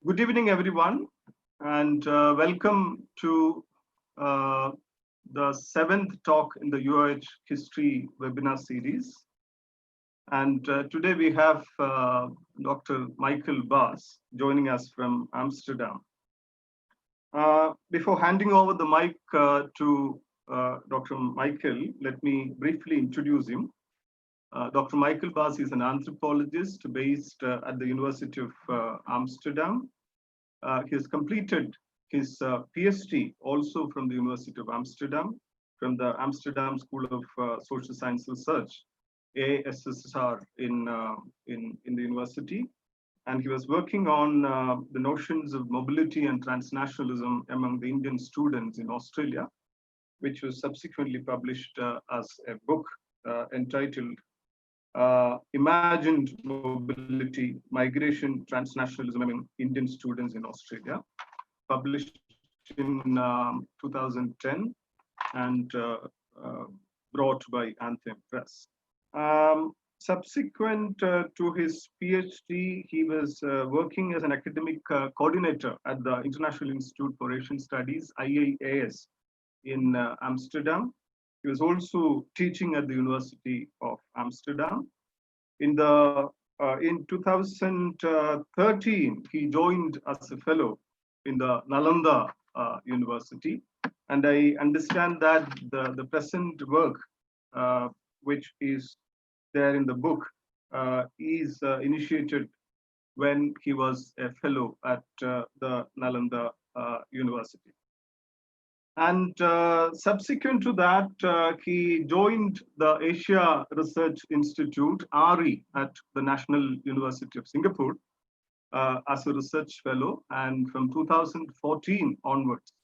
Good evening, everyone, and welcome to uh, the seventh talk in the UoH History webinar series. And today we have Dr. Michiel Baas joining us from Amsterdam. Before handing over the mic to Dr. Michiel, let me briefly introduce him. Dr. Michiel Baas is an anthropologist based at the University of Amsterdam. He has completed his PhD also from the University of Amsterdam, from the Amsterdam School of Social Science Research, ASSR in the university. And he was working on the notions of mobility and transnationalism among the Indian students in Australia, which was subsequently published as a book entitled Imagined Mobility, Migration, Transnationalism Among Indian Students in Australia, published in 2010 and brought by Anthem Press. Subsequent to his PhD, he was working as an academic coordinator at the International Institute for Asian Studies, IIAS, in Amsterdam. He was also teaching at the University of Amsterdam. In 2013, he joined as a fellow in the Nalanda University. And I understand that the present work, which is there in the book, is initiated when he was a fellow at the Nalanda University. And subsequent to that, he joined the Asia Research Institute, ARI, at the National University of Singapore as a research fellow. And from 2014 onwards,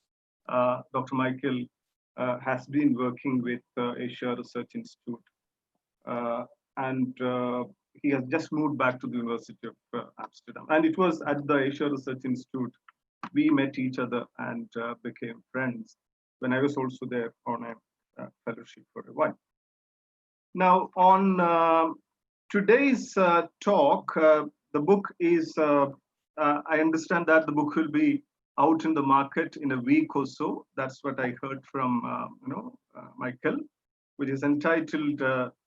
Dr. Michiel has been working with Asia Research Institute. And he has just moved back to the University of Amsterdam. And it was at the Asia Research Institute we met each other and became friends when I was also there on a fellowship for a while. Now, on today's talk, the book is, I understand that the book will be out in the market in a week or so. That's what I heard from Michiel, which is entitled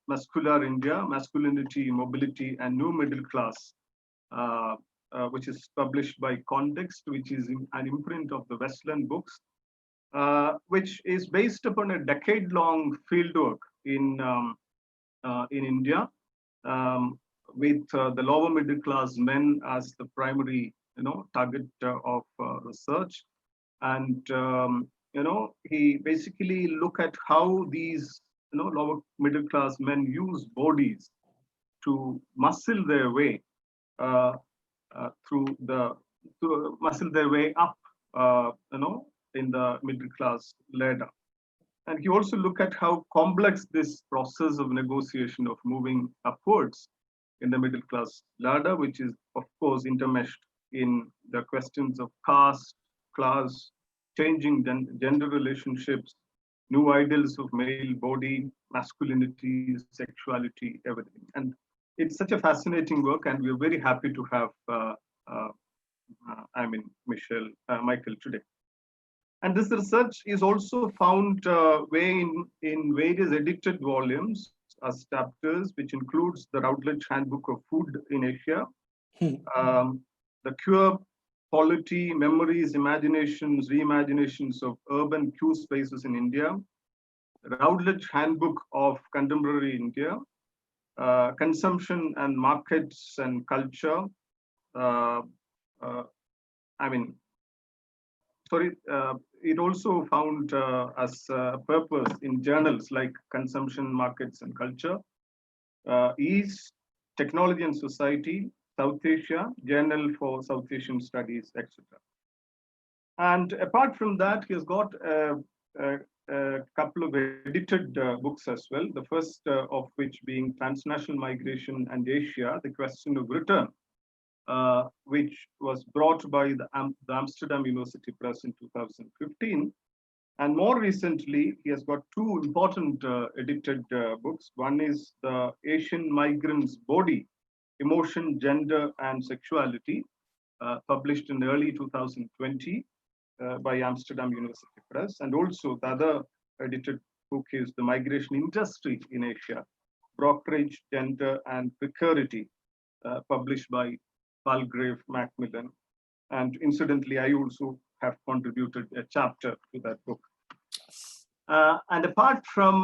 Muscular India, Masculinity, Mobility, and New Middle Class, which is published by Context, which is an imprint of the Westland Books, which is based upon a decade-long fieldwork in India, with the lower middle class men as the primary, target of research, and he basically look at how these, lower middle class men use bodies to muscle their way to muscle their way up, in the middle class ladder. And he also look at how complex this process of negotiation of moving upwards in the middle class ladder, which is of course intermeshed in the questions of caste, class, changing gender relationships, new ideals of male body, masculinity, sexuality, everything. And it's such a fascinating work, and we're very happy to have Michiel today. And this research is also found way in various edited volumes as chapters, which includes the Routledge Handbook of Food in Asia, the Cure, Polity, Memories, Imaginations, Reimaginations of Urban Q Spaces in India, Routledge Handbook of Contemporary India, Consumption and Markets and Culture. It also found as purpose in journals like Consumption, Markets and Culture, East, Technology and Society, South Asia, Journal for South Asian Studies, etc. And apart from that, he has got a couple of edited books as well, the first of which being Transnational Migration and Asia, The Question of Return, which was brought by the Amsterdam University Press in 2015. And more recently, he has got two important edited books. One is The Asian Migrant's Body, Emotion, Gender, and Sexuality, published in early 2020 by Amsterdam University Press. And also the other edited book is The Migration Industry in Asia, Brokerage, Gender and Precarity, published by Palgrave Macmillan. And incidentally, I also have contributed a chapter to that book. And apart from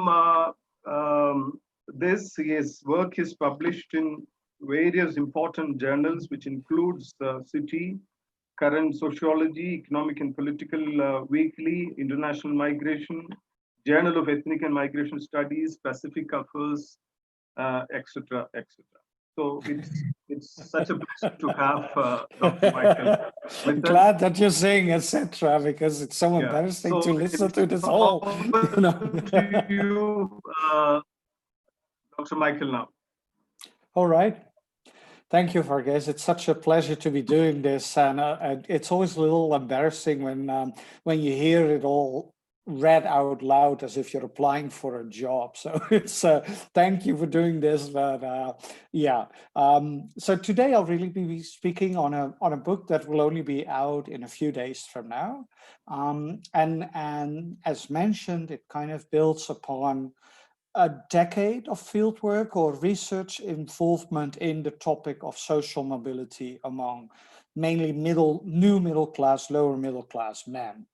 this, his work is published in various important journals, which includes the City, Current Sociology, Economic and Political Weekly, International Migration, Journal of Ethnic and Migration Studies, Pacific Affairs, etc., etc. So it's such a pleasure to have Dr. Michiel with us. Glad that you're saying etc. because it's so embarrassing to listen to this whole. To you, Dr. Michiel, now. All right. Thank you, Varghese. It's such a pleasure to be doing this, and it's always a little embarrassing when you hear it all read out loud as if you're applying for a job. So it's thank you for doing this. But yeah, so today I'll really be speaking on a book that will only be out in a few days from now, and as mentioned, it kind of builds upon a decade of fieldwork or research involvement in the topic of social mobility among mainly new middle class, lower middle class men.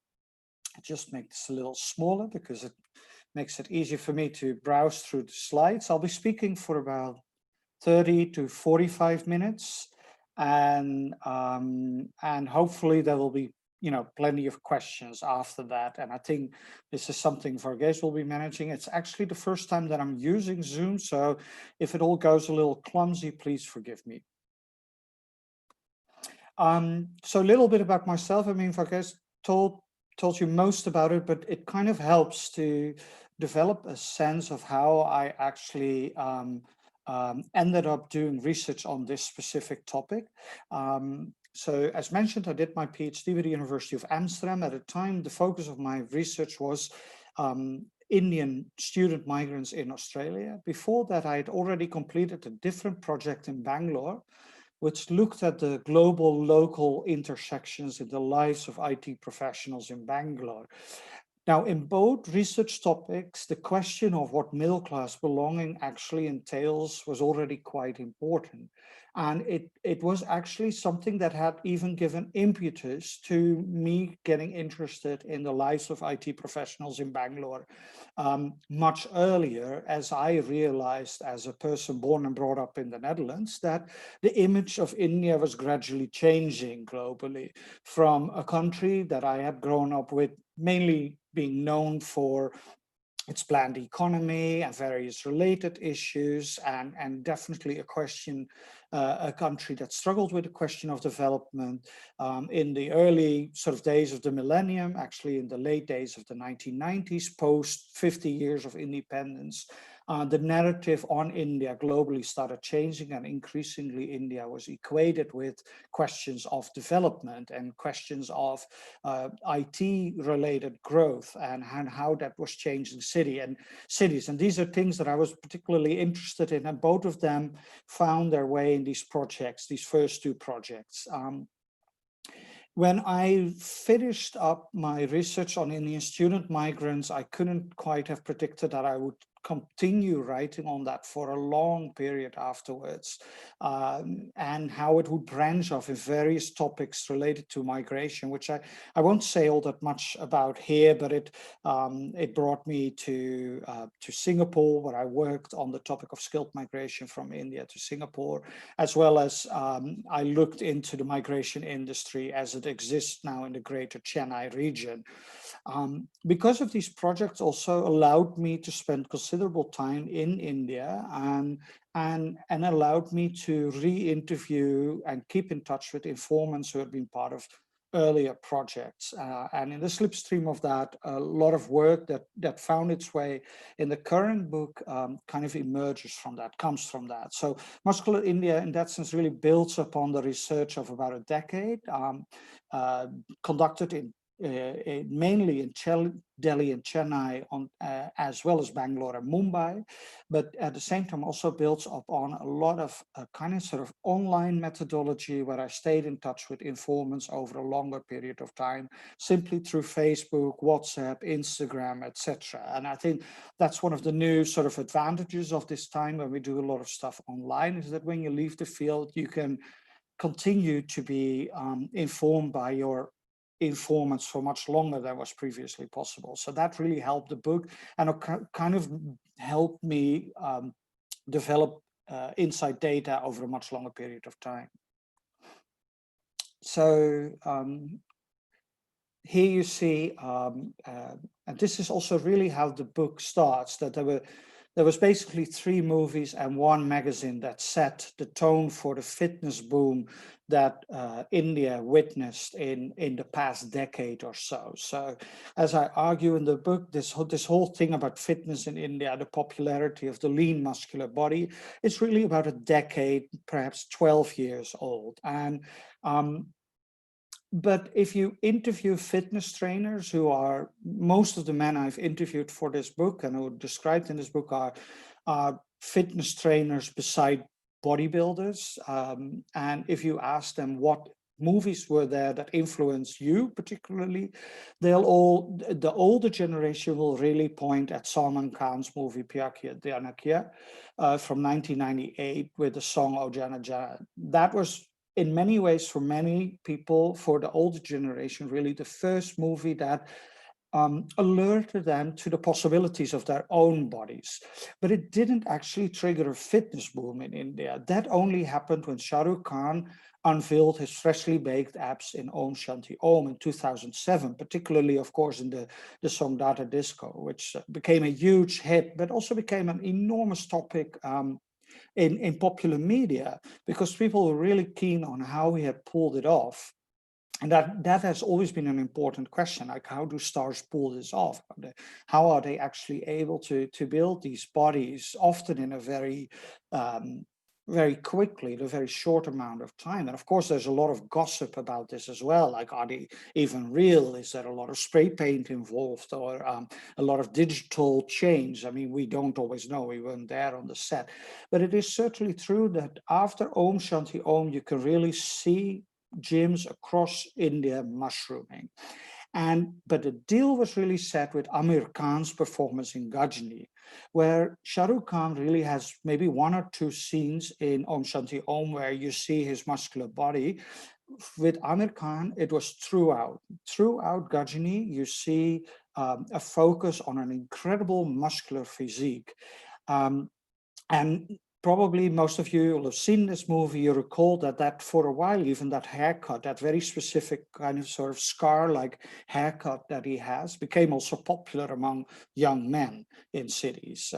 I just make this a little smaller because it makes it easier for me to browse through the slides. I'll be speaking for about 30 to 45 minutes, and hopefully there will be plenty of questions after that. And I think this is something Varghese will be managing. It's actually the first time that I'm using Zoom, so if it all goes a little clumsy, please forgive me. So a little bit about myself. I mean, Varghese told you most about it, but it kind of helps to develop a sense of how I actually ended up doing research on this specific topic. So as mentioned, I did my PhD with the University of Amsterdam. At the time, the focus of my research was Indian student migrants in Australia. Before that, I had already completed a different project in Bangalore, which looked at the global local intersections in the lives of IT professionals in Bangalore. Now, in both research topics, the question of what middle class belonging actually entails was already quite important. And it was actually something that had even given impetus to me getting interested in the lives of IT professionals in Bangalore much earlier, as I realized as a person born and brought up in the Netherlands that the image of India was gradually changing globally from a country that I had grown up with, mainly being known for its planned economy and various related issues, and definitely a country that struggled with the question of development in the early sort of days of the millennium, actually in the late days of the 1990s, post 50 years of independence. The narrative on India globally started changing, and increasingly India was equated with questions of development and questions of IT-related growth and how that was changing cities. And these are things that I was particularly interested in, and both of them found their way in these projects, these first two projects. When I finished up my research on Indian student migrants, I couldn't quite have predicted that I would continue writing on that for a long period afterwards, and how it would branch off in various topics related to migration, which I won't say all that much about here, but it brought me to Singapore, where I worked on the topic of skilled migration from India to Singapore, as well as I looked into the migration industry as it exists now in the greater Chennai region. Because of these projects also allowed me to spend considerable time in India and allowed me to re-interview and keep in touch with informants who had been part of earlier projects. And in the slipstream of that, a lot of work that found its way in the current book kind of emerges from that, comes from that. So Muscular India, in that sense, really builds upon the research of about a decade, conducted in mainly in Delhi and Chennai, as well as Bangalore and Mumbai, but at the same time also builds upon a lot of kind of sort of online methodology where I stayed in touch with informants over a longer period of time, simply through Facebook, WhatsApp, Instagram, etc. And I think that's one of the new sort of advantages of this time when we do a lot of stuff online, is that when you leave the field, you can continue to be informed by your informants for much longer than was previously possible. So that really helped the book, and it kind of helped me develop inside data over a much longer period of time. So here you see, and this is also really how the book starts, that there was basically 3 movies and 1 magazine that set the tone for the fitness boom that India witnessed in the past decade or so. So as I argue in the book, this whole thing about fitness in India, the popularity of the lean muscular body, it's really about a decade, perhaps 12 years old. And but if you interview fitness trainers, who are most of the men I've interviewed for this book and who are described in this book are fitness trainers beside bodybuilders. And if you ask them what movies were there that influenced you particularly, the older generation will really point at Salman Khan's movie Pyar Kiya Dhyana Kiya from 1998 with the song O Jana Jana. That was, in many ways, for many people, for the older generation, really the first movie that alerted them to the possibilities of their own bodies. But it didn't actually trigger a fitness boom in India. That only happened when Shah Rukh Khan unveiled his freshly baked abs in Om Shanti Om in 2007, particularly, of course, in the song Dada Disco, which became a huge hit, but also became an enormous topic in popular media, because people were really keen on how he had pulled it off. And that has always been an important question, like how do stars pull this off? How are they actually able to build these bodies, often in a very quickly, in a very short amount of time? And of course, there's a lot of gossip about this as well. Like, are they even real? Is there a lot of spray paint involved, or a lot of digital change? I mean, we don't always know. We weren't there on the set. But it is certainly true that after Om Shanti Om, you can really see gyms across India mushrooming. But the deal was really set with Amir Khan's performance in Ghajini, where Shah Rukh Khan really has maybe 1 or 2 scenes in Om Shanti Om where you see his muscular body. With Amir Khan, it was throughout Ghajini, you see a focus on an incredible muscular physique. And probably most of you will have seen this movie. You recall that for a while, even that haircut, that very specific kind of sort of scar-like haircut that he has, became also popular among young men in cities.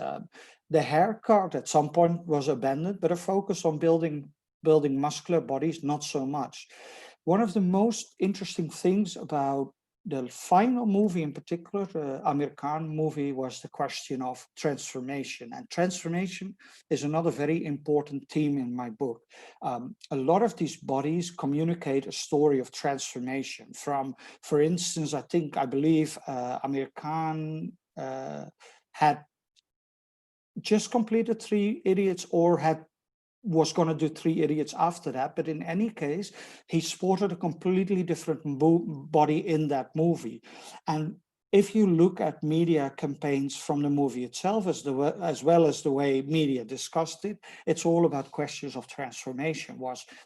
The haircut at some point was abandoned, but a focus on building muscular bodies, not so much. One of the most interesting things about the final movie in particular, the Amir Khan movie, was the question of transformation. And transformation is another very important theme in my book. A lot of these bodies communicate a story of transformation from, for instance, I believe Amir Khan had just completed 3 Idiots, or was going to do 3 Idiots after that, but in any case, he sported a completely different body in that movie. And if you look at media campaigns from the movie itself, as well as the way media discussed it, it's all about questions of transformation.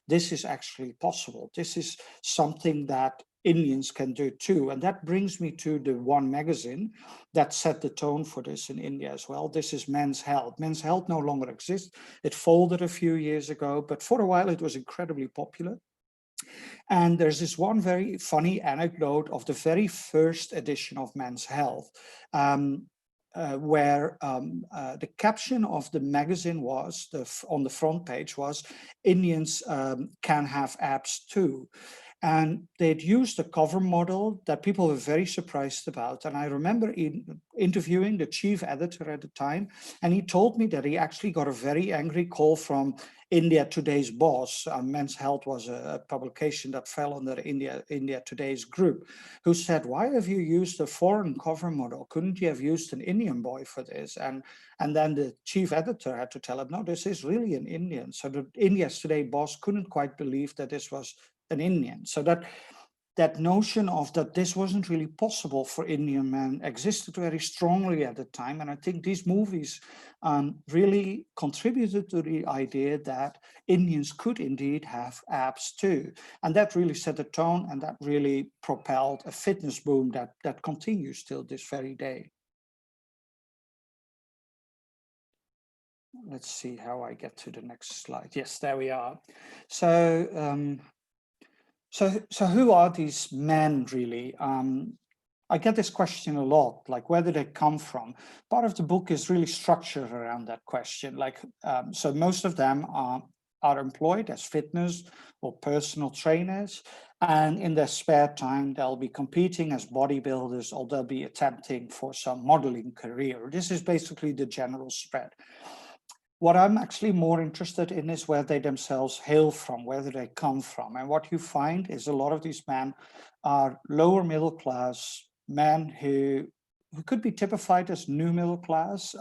This is actually possible. This is something that Indians can do too. And that brings me to the one magazine that set the tone for this in India as well. This is Men's Health. Men's Health no longer exists. It folded a few years ago, but for a while it was incredibly popular. And there's this one very funny anecdote of the very first edition of Men's Health, where the caption of the magazine was, on the front page was, Indians can have abs too. And they'd used a cover model that people were very surprised about. And I remember interviewing the chief editor at the time, and he told me that he actually got a very angry call from India Today's Baas. Men's Health was a publication that fell under India Today's group, who said, "Why have you used a foreign cover model? Couldn't you have used an Indian boy for this?" And then the chief editor had to tell him, "No, this is really an Indian." So the India Today Baas couldn't quite believe that this was an Indian. So that notion of that this wasn't really possible for Indian men existed very strongly at the time. And I think these movies really contributed to the idea that Indians could indeed have abs too. And that really set the tone, and that really propelled a fitness boom that continues till this very day. Let's see how I get to the next slide. Yes, there we are. So who are these men really? I get this question a lot, like where do they come from? Part of the book is really structured around that question. Like, so most of them are employed as fitness or personal trainers, and in their spare time they'll be competing as bodybuilders, or they'll be attempting for some modeling career. This is basically the general spread. What I'm actually more interested in is where they themselves hail from, where do they come from. And what you find is a lot of these men are lower middle class men who could be typified as new middle class.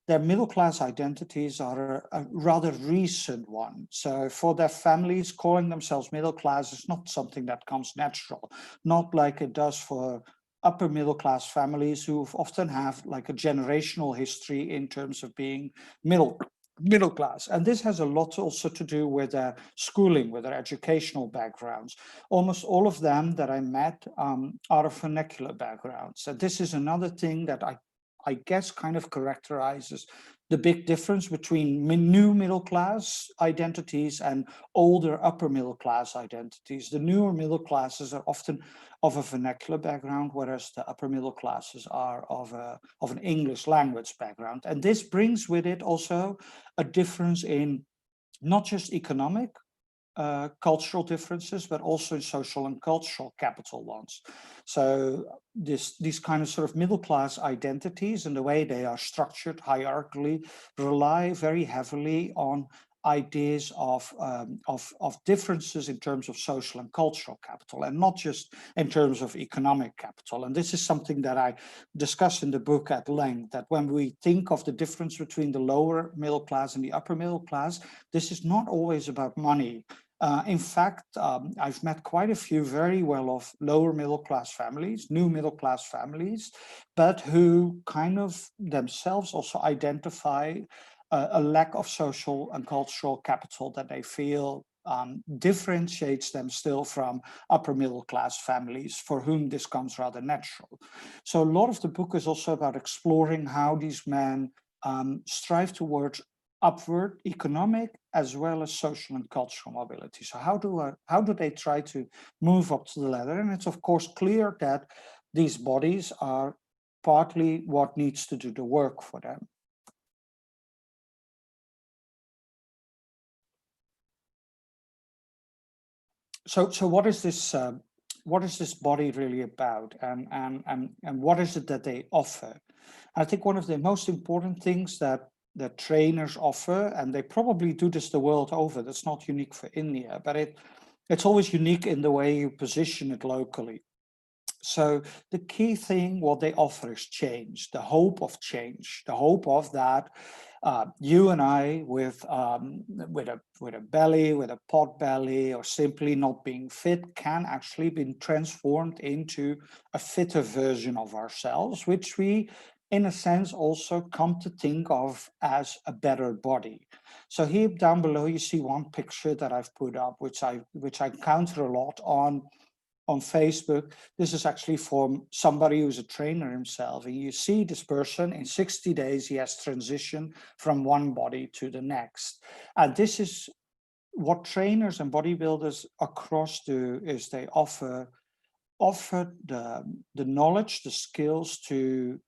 Their middle class identities are a rather recent one. So for their families, calling themselves middle class is not something that comes natural, not like it does for upper middle class families who often have like a generational history in terms of being middle class. And this has a lot also to do with their schooling, with their educational backgrounds. Almost all of them that I met are of vernacular backgrounds. And this is another thing that I guess kind of characterizes the big difference between new middle class identities and older upper middle class identities. The newer middle classes are often of a vernacular background, whereas the upper middle classes are of an English language background. And this brings with it also a difference in not just economic cultural differences, but also in social and cultural capital ones. So these kind of sort of middle class identities and the way they are structured hierarchically rely very heavily on ideas of differences in terms of social and cultural capital, and not just in terms of economic capital. And this is something that I discuss in the book at length, that when we think of the difference between the lower middle class and the upper middle class, this is not always about money. In fact, I've met quite a few very well-off lower middle class families, new middle class families, but who kind of themselves also identify a lack of social and cultural capital that they feel differentiates them still from upper middle class families for whom this comes rather natural. So a lot of the book is also about exploring how these men strive towards upward economic as well as social and cultural mobility. So how do they try to move up to the ladder? And it's of course clear that these bodies are partly what needs to do the work for them. So what is this body really about, and what is it that they offer? I think one of the most important things that trainers offer, and they probably do this the world over, that's not unique for India, but it's always unique in the way you position it locally. So the key thing, what they offer is change, the hope of change, the hope of that you and I with a belly, with a pot belly, or simply not being fit, can actually be transformed into a fitter version of ourselves, which we, in a sense, also come to think of as a better body. So here down below, you see one picture that I've put up, which I encounter a lot on Facebook. This is actually from somebody who's a trainer himself. And you see this person in 60 days, he has transitioned from one body to the next. And this is what trainers and bodybuilders across do, is they offer the knowledge, the skills to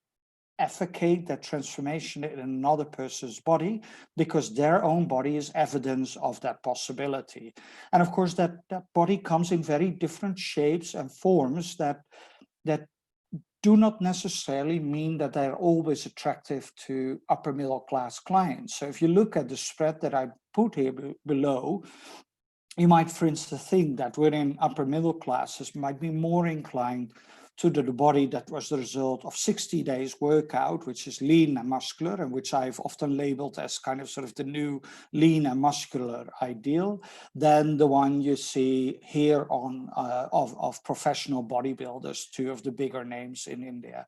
advocate that transformation in another person's body because their own body is evidence of that possibility. And of course, that body comes in very different shapes and forms that do not necessarily mean that they're always attractive to upper middle class clients. So if you look at the spread that I put here below, you might, for instance, think that within upper middle classes might be more inclined to the body that was the result of 60 days workout, which is lean and muscular, and which I've often labeled as kind of sort of the new lean and muscular ideal, than the one you see here on of professional bodybuilders, two of the bigger names in India.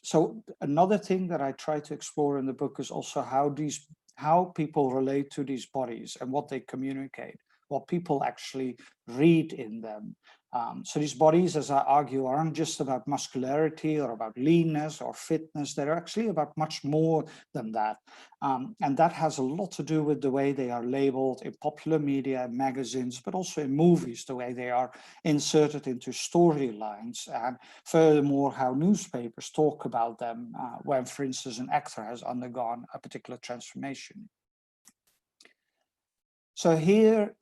So another thing that I try to explore in the book is also how people relate to these bodies and what they communicate, what people actually read in them. So these bodies, as I argue, aren't just about muscularity or about leanness or fitness. They're actually about much more than that. And that has a lot to do with the way they are labeled in popular media and magazines, but also in movies, the way they are inserted into storylines. And furthermore, how newspapers talk about them when, for instance, an actor has undergone a particular transformation. So here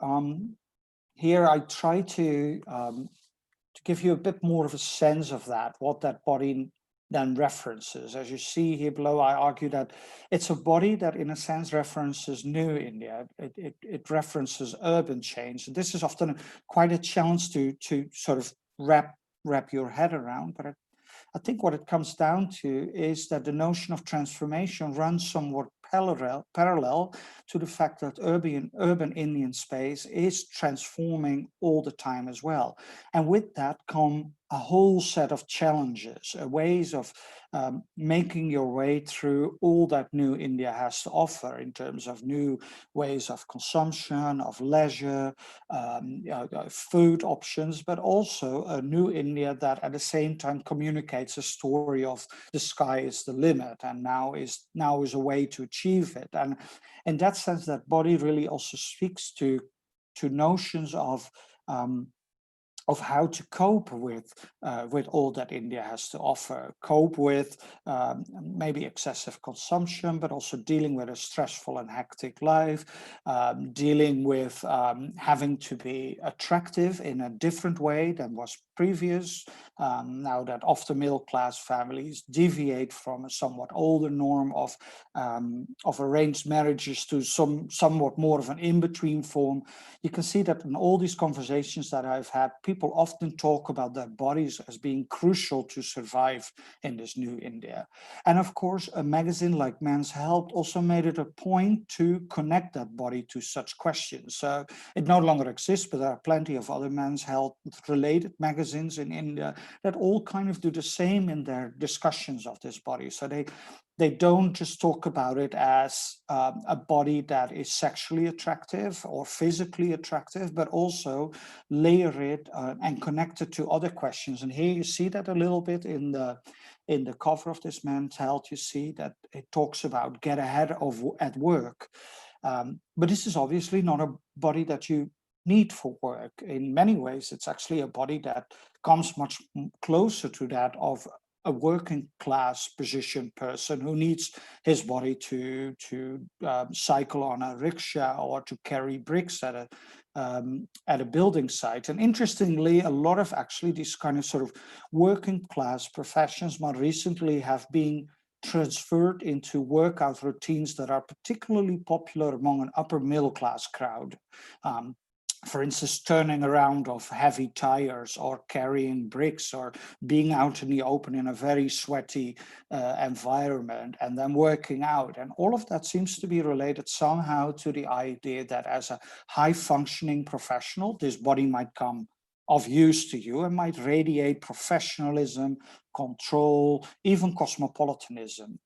I try to give you a bit more of a sense of that, what that body then references. As you see here below, I argue that it's a body that in a sense references New India. It references urban change. And this is often quite a challenge to sort of wrap your head around, but I think what it comes down to is that the notion of transformation runs somewhat parallel to the fact that urban Indian space is transforming all the time as well. And with that come a whole set of challenges, ways of making your way through all that new India has to offer in terms of new ways of consumption, of leisure, food options, but also a new India that at the same time communicates a story of the sky is the limit and now is a way to achieve it. And in that sense, that body really also speaks to notions of how to cope with all that India has to offer, cope with maybe excessive consumption, but also dealing with a stressful and hectic life, dealing with having to be attractive in a different way than was previous. Now that often middle class families deviate from a somewhat older norm of arranged marriages to somewhat more of an in-between form, you can see that in all these conversations that I've had, people often talk about their bodies as being crucial to survive in this new India. And of course, a magazine like Men's Health also made it a point to connect that body to such questions. So it no longer exists, but there are plenty of other men's health related magazines in India that all kind of do the same in their discussions of this body. So they don't just talk about it as a body that is sexually attractive or physically attractive, but also layer it and connect it to other questions. And here you see that a little bit in the cover of this Men's Health. You see that it talks about get ahead at work. But this is obviously not a body that you need for work. In many ways, it's actually a body that comes much closer to that of a working class position person who needs his body to cycle on a rickshaw or to carry bricks at a building site. And interestingly, a lot of actually these kind of sort of working class professions more recently have been transferred into workout routines that are particularly popular among an upper middle class crowd. For instance, turning around of heavy tires or carrying bricks or being out in the open in a very sweaty environment and then working out. And all of that seems to be related somehow to the idea that as a high functioning professional, this body might come of use to you and might radiate professionalism, control, even cosmopolitanism.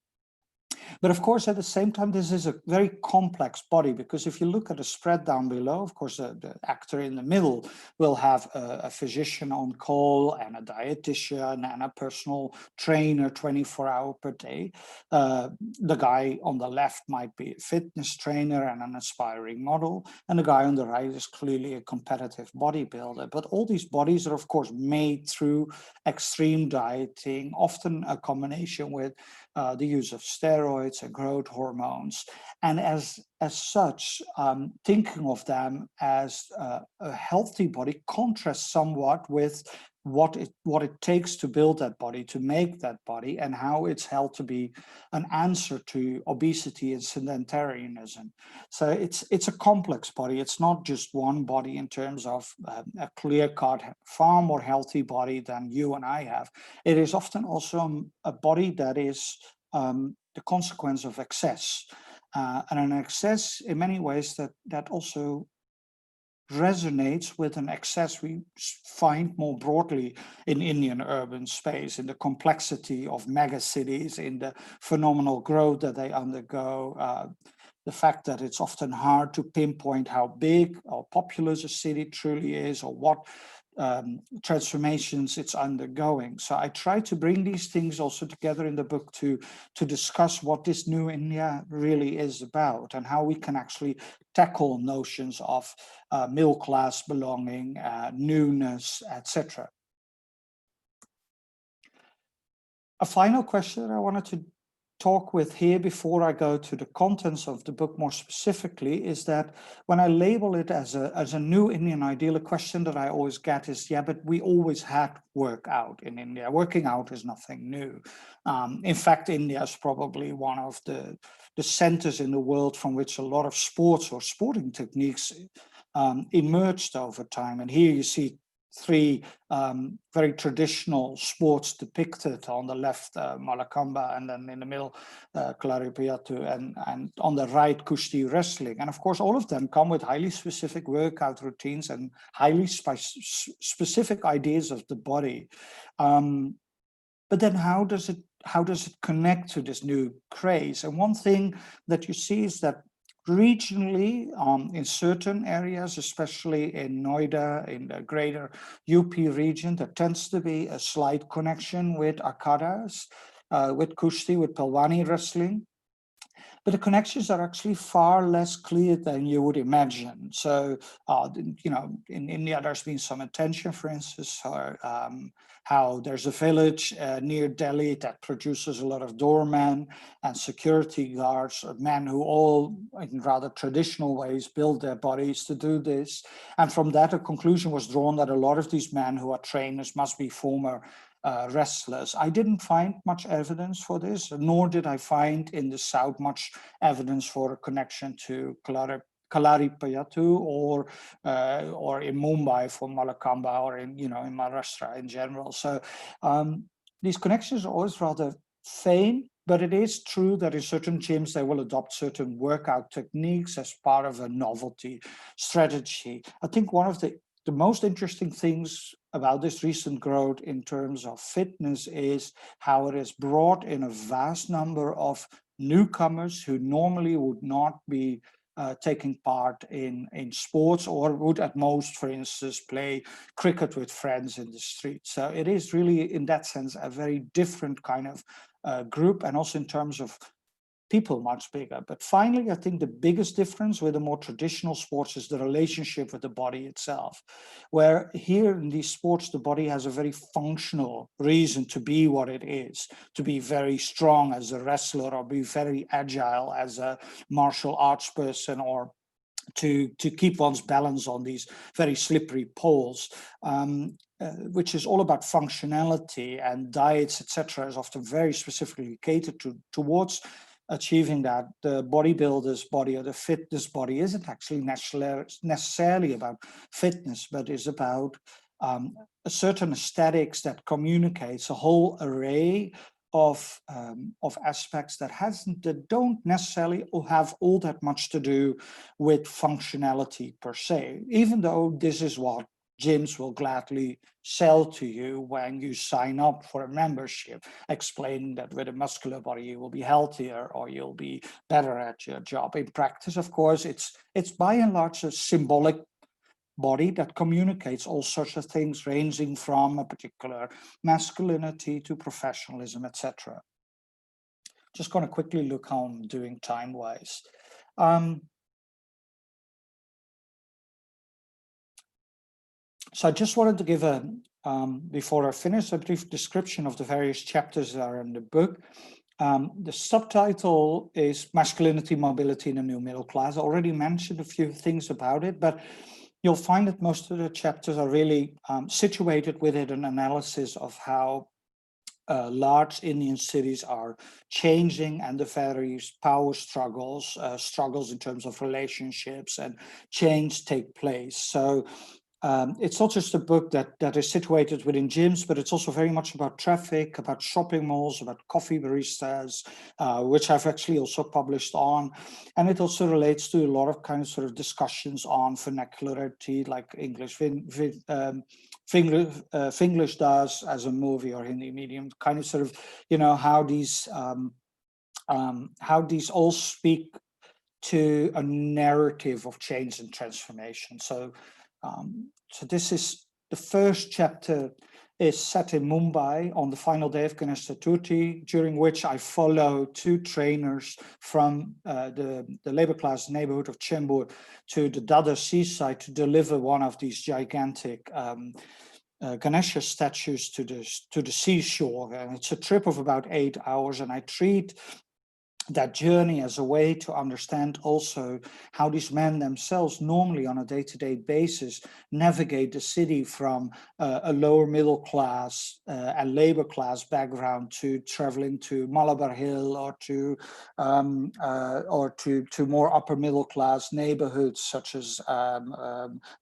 But of course, at the same time, this is a very complex body, because if you look at the spread down below, of course, the actor in the middle will have a physician on call and a dietitian and a personal trainer 24 hours per day. The guy on the left might be a fitness trainer and an aspiring model, and the guy on the right is clearly a competitive bodybuilder. But all these bodies are, of course, made through extreme dieting, often a combination with the use of steroids and growth hormones. And as such, thinking of them as a healthy body contrasts somewhat with what it takes to build that body, to make that body, and how it's held to be an answer to obesity and sedentarianism. So it's a complex body. It's not just one body in terms of a clear-cut, far more healthy body than you and I have. It is often also a body that is the consequence of excess, and an excess in many ways that also resonates with an excess we find more broadly in Indian urban space, in the complexity of megacities, in the phenomenal growth that they undergo, the fact that it's often hard to pinpoint how big or populous a city truly is, or what transformations it's undergoing. So I try to bring these things also together in the book to discuss what this new India really is about, and how we can actually tackle notions of middle class belonging, newness, etc. A final question that I wanted to talk with here before I go to the contents of the book more specifically is that when I label it as a new Indian ideal, a question that I always get is, yeah, but we always had workout in India. Working out is nothing new. In fact, India is probably one of the centers in the world from which a lot of sports or sporting techniques emerged over time. And here you see three very traditional sports depicted. On the left, Malakamba, and then in the middle, Kalaripayattu, and on the right, Kushti wrestling. And of course, all of them come with highly specific workout routines and highly specific ideas of the body. But then how does it connect to this new craze? And one thing that you see is that regionally, in certain areas, especially in Noida, in the greater UP region, there tends to be a slight connection with akhadas, with kushti, with Pelwani wrestling. But the connections are actually far less clear than you would imagine. So, in India, there's been some attention, for instance, how there's a village near Delhi that produces a lot of doormen and security guards, men who all, in rather traditional ways, build their bodies to do this. And from that, a conclusion was drawn that a lot of these men who are trainers must be former wrestlers. I didn't find much evidence for this, nor did I find in the South much evidence for a connection to Kalaripayattu or in Mumbai for Malakamba, or in Maharashtra in general. So these connections are always rather faint, but it is true that in certain gyms they will adopt certain workout techniques as part of a novelty strategy. I think one of the most interesting things about this recent growth in terms of fitness is how it has brought in a vast number of newcomers who normally would not be taking part in sports, or would at most, for instance, play cricket with friends in the street. So it is really, in that sense, a very different kind of group, and also in terms of people much bigger. But finally, I think the biggest difference with the more traditional sports is the relationship with the body itself, where here in these sports, the body has a very functional reason to be what it is, to be very strong as a wrestler, or be very agile as a martial arts person, or to keep one's balance on these very slippery poles, which is all about functionality, and diets, etc., is often very specifically catered towards achieving that. The bodybuilder's body, or the fitness body, isn't actually necessarily about fitness, but is about a certain aesthetics that communicates a whole array of aspects that don't necessarily have all that much to do with functionality per se, even though this is what gyms will gladly sell to you when you sign up for a membership, explaining that with a muscular body you will be healthier or you'll be better at your job. In practice, of course, it's by and large a symbolic body that communicates all sorts of things, ranging from a particular masculinity to professionalism, etc. Just going to quickly look how I'm doing time-wise. So I just wanted to give before I finish, a brief description of the various chapters that are in the book. The subtitle is Masculinity, Mobility in a New Middle Class. I already mentioned a few things about it, but you'll find that most of the chapters are really situated within an analysis of how large Indian cities are changing and the various power struggles, struggles in terms of relationships and change take place. So it's not just a book that is situated within gyms, but it's also very much about traffic, about shopping malls, about coffee baristas, which I've actually also published on. And it also relates to a lot of kind of sort of discussions on vernacularity, like English, Finglish does as a movie or Hindi medium, kind of sort of, you know, how these all speak to a narrative of change and transformation. So this is the first chapter is set in Mumbai on the final day of Ganesh Chaturthi, during which I follow two trainers from the labor class neighborhood of Chembur to the Dadar seaside to deliver one of these gigantic Ganesha statues to the seashore. And it's a trip of about 8 hours, and I treat that journey as a way to understand also how these men themselves normally on a day-to-day basis navigate the city from a lower middle class and labor class background to traveling to Malabar Hill or to more upper middle class neighborhoods such as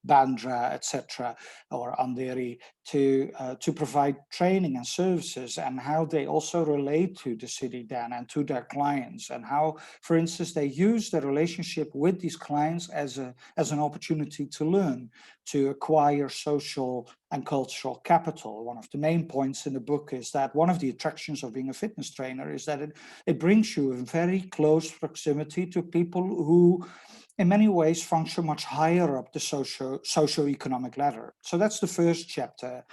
Bandra, etc., or Andheri, to provide training and services, and how they also relate to the city then and to their clients, and how, for instance, they use the relationship with these clients as an opportunity to learn, to acquire social and cultural capital. One of the main points in the book is that one of the attractions of being a fitness trainer is that it brings you in very close proximity to people who in many ways function much higher up the socio-economic ladder. So that's the first chapter.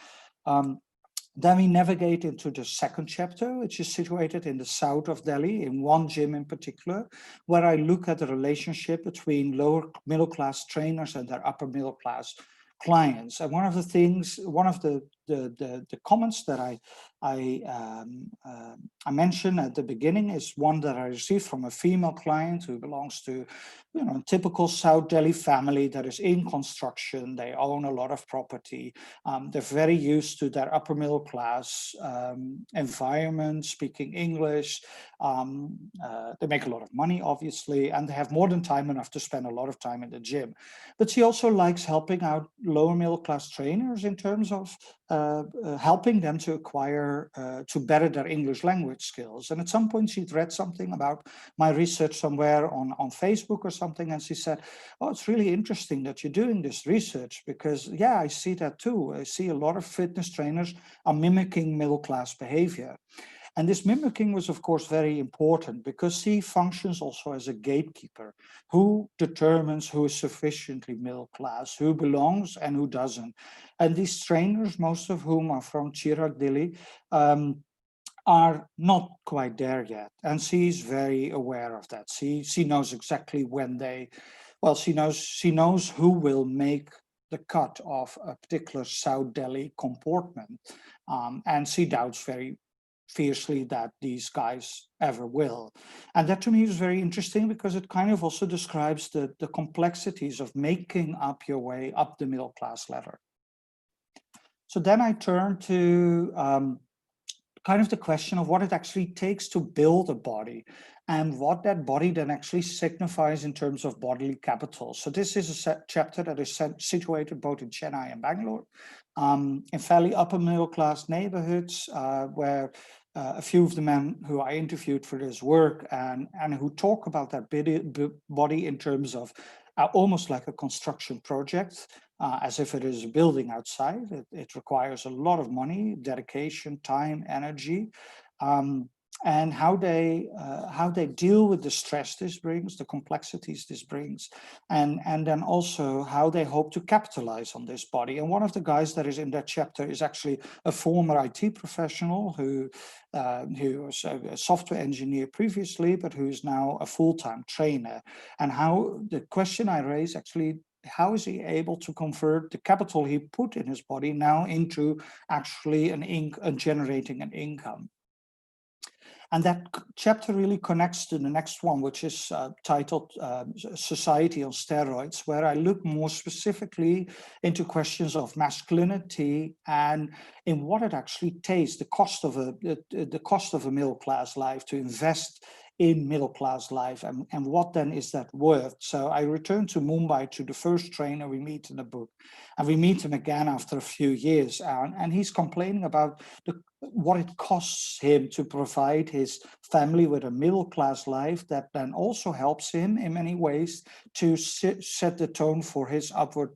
Then we navigate into the second chapter, which is situated in the south of Delhi, in one gym in particular, where I look at the relationship between lower middle class trainers and their upper middle class clients. And one of the comments that I mentioned at the beginning is one that I received from a female client who belongs to, you know, a typical South Delhi family that is in construction. They own a lot of property. They're very used to their upper middle class environment, speaking English. They make a lot of money, obviously, and they have more than time enough to spend a lot of time in the gym. But she also likes helping out lower middle class trainers in terms of helping them to acquire, to better their English language skills. And at some point she'd read something about my research somewhere on Facebook or something, and she said, oh, it's really interesting that you're doing this research, because yeah, I see that too. I see a lot of fitness trainers are mimicking middle class behavior. And this mimicking was, of course, very important, because she functions also as a gatekeeper. Who determines who is sufficiently middle class, who belongs and who doesn't? And these trainers, most of whom are from Chirag, Delhi, are not quite there yet. And she's very aware of that. She knows exactly when she knows who will make the cut of a particular South Delhi comportment. And she doubts very fiercely that these guys ever will. And that to me is very interesting, because it kind of also describes the complexities of making up your way up the middle class ladder. So then I turn to kind of the question of what it actually takes to build a body, and what that body then actually signifies in terms of bodily capital. So this is a chapter that is situated both in Chennai and Bangalore, in fairly upper middle class neighborhoods, where a few of the men who I interviewed for this work and who talk about that body in terms of almost like a construction project. as if it is a building outside. It requires a lot of money, dedication, time, energy, and how they deal with the stress this brings, the complexities this brings, and then also how they hope to capitalize on this body. And one of the guys that is in that chapter is actually a former IT professional who was a software engineer previously, but who is now a full-time trainer. And how the question I raise actually, how is he able to convert the capital he put in his body now into actually generating an income? And that chapter really connects to the next one, which is titled Society on Steroids, where I look more specifically into questions of masculinity and in what it actually takes, the cost of a middle-class life, to invest in middle-class life, and what then is that worth? So I return to Mumbai to the first trainer we meet in the book, and we meet him again after a few years, and he's complaining about what it costs him to provide his family with a middle-class life that then also helps him in many ways to set the tone for his upper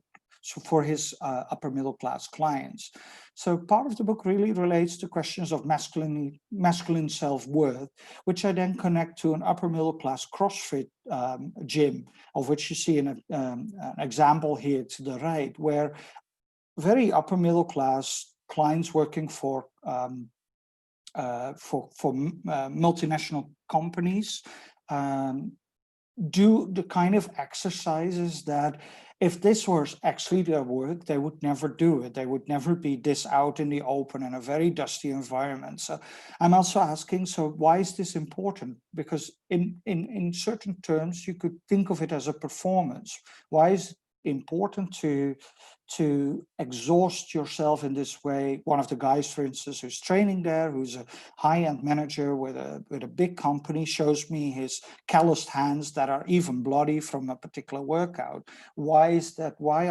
middle-class clients. So part of the book really relates to questions of masculine self-worth, which I then connect to an upper middle-class CrossFit gym, of which you see an example here to the right, where very upper middle-class clients working for multinational companies do the kind of exercises that, if this was actually their work, they would never do it. They would never be this out in the open in a very dusty environment. So I'm also asking, so why is this important? Because in certain terms, you could think of it as a performance. Why is it important to exhaust yourself in this way? One of the guys, for instance, who's training there, who's a high-end manager with a big company, shows me his calloused hands that are even bloody from a particular workout. Why is that? Why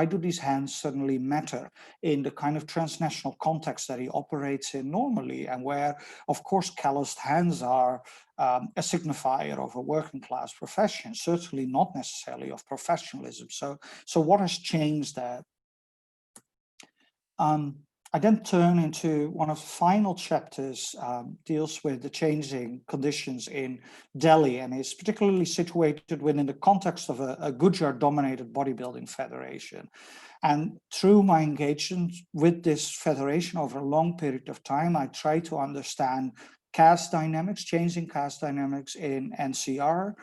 do these hands suddenly matter in the kind of transnational context that he operates in normally, and where, of course, calloused hands are a signifier of a working class profession, certainly not necessarily of professionalism. So what has changed there? I then turn into one of the final chapters, deals with the changing conditions in Delhi, and is particularly situated within the context of a Gujarat-dominated bodybuilding federation. And through my engagement with this federation over a long period of time, I try to understand caste dynamics, changing caste dynamics in NCR,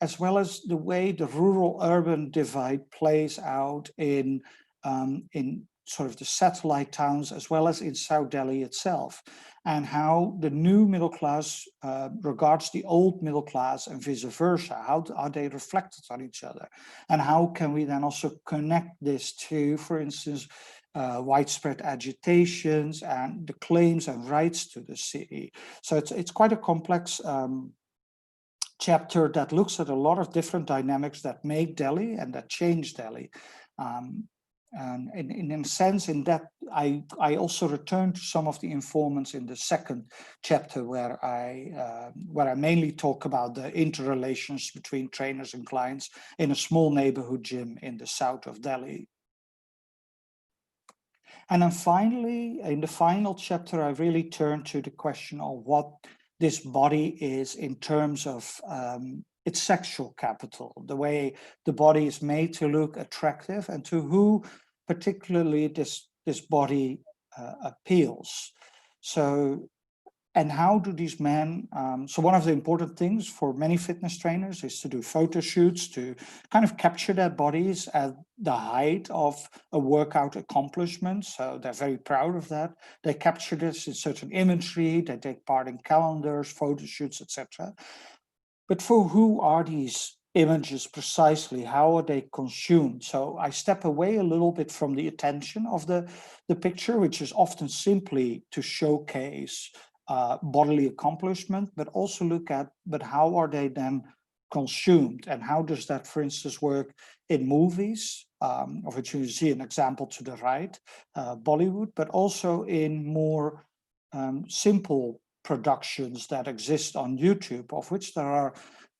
as well as the way the rural-urban divide plays out in sort of the satellite towns, as well as in South Delhi itself, and how the new middle class regards the old middle class and vice versa. How are they reflected on each other? And how can we then also connect this to, for instance, widespread agitations and the claims and rights to the city? So it's quite a complex chapter that looks at a lot of different dynamics that make Delhi and that change Delhi. And in a sense, in that, I also return to some of the informants in the second chapter, where I mainly talk about the interrelations between trainers and clients in a small neighborhood gym in the south of Delhi. And then finally, in the final chapter, I really turn to the question of what this body is in terms of its sexual capital, the way the body is made to look attractive, and to who particularly this body appeals. So, and how do these men, so one of the important things for many fitness trainers is to do photo shoots to kind of capture their bodies at the height of a workout accomplishment. So they're very proud of that. They capture this in certain imagery, they take part in calendars, photo shoots, etc. But for who are these images precisely? How are they consumed? So I step away a little bit from the attention of the picture, which is often simply to showcase bodily accomplishment, but also look at, but how are they then consumed? And how does that, for instance, work in movies, of which you see an example to the right, Bollywood, but also in more simple productions that exist on YouTube, of which there are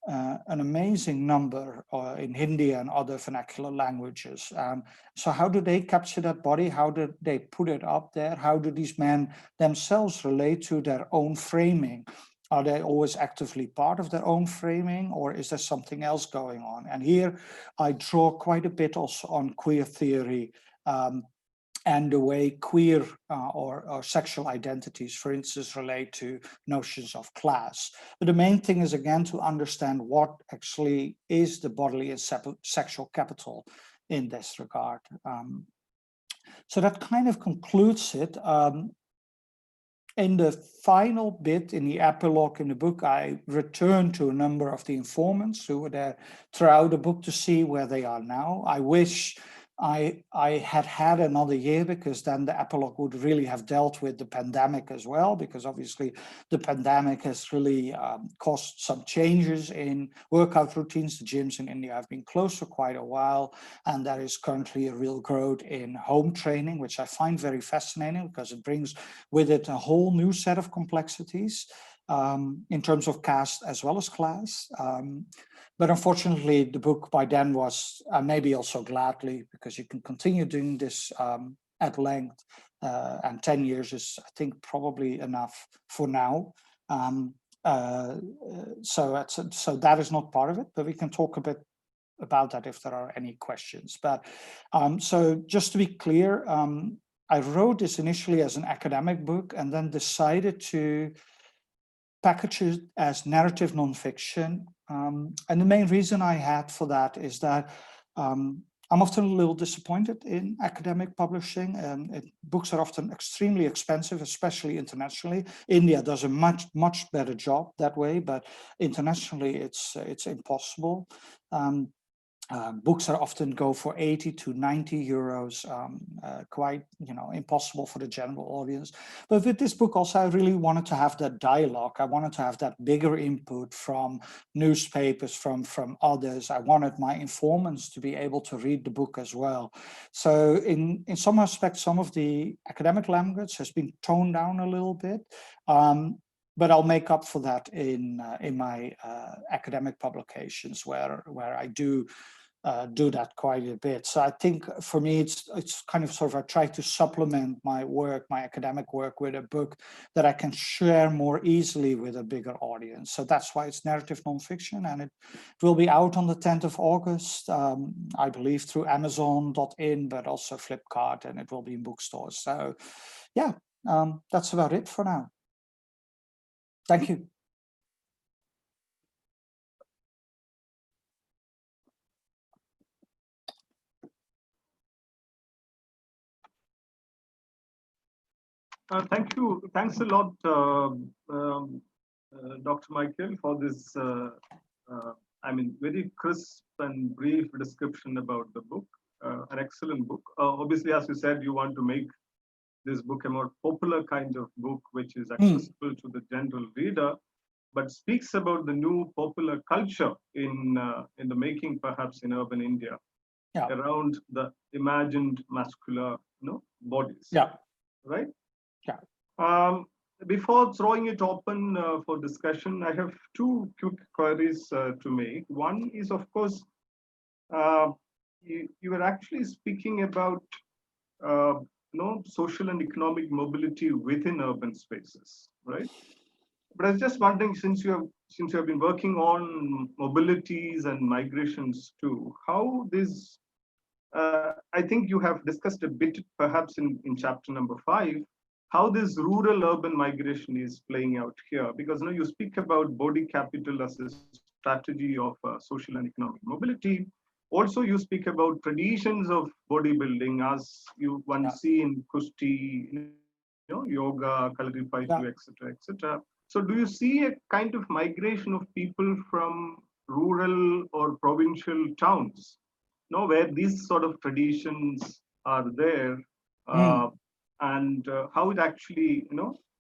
an amazing number in Hindi and other vernacular languages. So how do they capture that body? How do they put it up there? How do these men themselves relate to their own framing? Are they always actively part of their own framing, or is there something else going on? And here I draw quite a bit also on queer theory, and the way queer or sexual identities, for instance, relate to notions of class. But the main thing is, again, to understand what actually is the bodily and sexual capital in this regard. So that kind of concludes it. In the final bit, in the epilogue in the book, I return to a number of the informants who were there throughout the book to see where they are now. I wish I had another year, because then the epilogue would really have dealt with the pandemic as well, because obviously the pandemic has really caused some changes in workout routines. The gyms in India have been closed for quite a while, and there is currently a real growth in home training, which I find very fascinating, because it brings with it a whole new set of complexities in terms of caste as well as class. But unfortunately, the book by then was, maybe also gladly, because you can continue doing this at length, and 10 years is, I think, probably enough for now. So that is not part of it, but we can talk a bit about that if there are any questions. But so just to be clear, I wrote this initially as an academic book, and then decided to package it as narrative nonfiction. And the main reason I had for that is that I'm often a little disappointed in academic publishing. Books are often extremely expensive, especially internationally. India does a much better job that way, but internationally it's impossible. Books are often go for 80 to 90 euros, quite, impossible for the general audience. But with this book also, I really wanted to have that dialogue. I wanted to have that bigger input from newspapers, from others. I wanted my informants to be able to read the book as well. So in some aspects, some of the academic language has been toned down a little bit. But I'll make up for that in my academic publications, where I do that quite a bit. So I think for me, it's kind of sort of, I try to supplement my work, my academic work, with a book that I can share more easily with a bigger audience. So that's why it's narrative nonfiction, and it will be out on the 10th of August, I believe, through Amazon.in, but also Flipkart, and it will be in bookstores. So yeah, that's about it for now. Thank you. Thank you. Thanks a lot, Dr. Michiel, for this, very crisp and brief description about the book. An excellent book. Obviously, as you said, you want to make this book a more popular kind of book, which is accessible to the general reader, but speaks about the new popular culture in the making, perhaps in urban India, around the imagined muscular, bodies. Yeah. Right. Yeah. Before throwing it open for discussion, I have two quick queries to make. One is, of course, you were actually speaking about social and economic mobility within urban spaces, right? But I was just wondering, since you have been working on mobilities and migrations too, how this, I think you have discussed a bit, perhaps in chapter number 5, how this rural-urban migration is playing out here. Because you speak about body capital as a strategy of social and economic mobility. Also, you speak about traditions of bodybuilding, as one see in Kusti, yoga, Kalaripaitu, etc., etc. So do you see a kind of migration of people from rural or provincial towns, where these sort of traditions are there, and how it actually,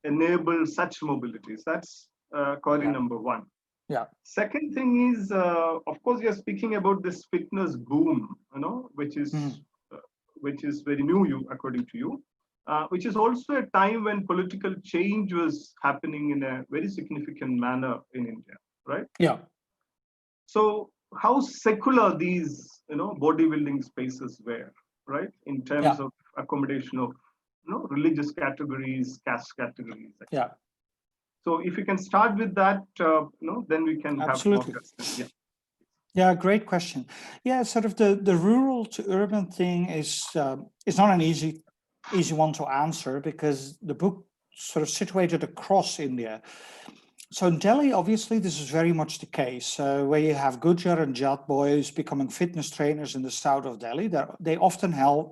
enables such mobilities? That's query number 1. Yeah. Second thing is, of course, you're speaking about this fitness boom, which is very new, according to you. Which is also a time when political change was happening in a very significant manner in India, right? Yeah. So how secular these, bodybuilding spaces were, right? In terms Yeah, of accommodation of, religious categories, caste categories. yeah, So if you can start with that, then we can have more absolutely. questions. Yeah. Yeah, great question. Yeah, sort of the rural to urban thing is not an easy one to answer, because the book sort of situated across India. So in Delhi, obviously, this is very much the case, where you have Gujar and Jat boys becoming fitness trainers in the south of Delhi. They often hail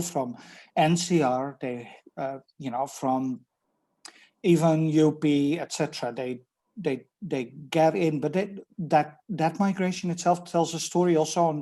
from NCR. They from even UP, etc. They get in, but that migration itself tells a story also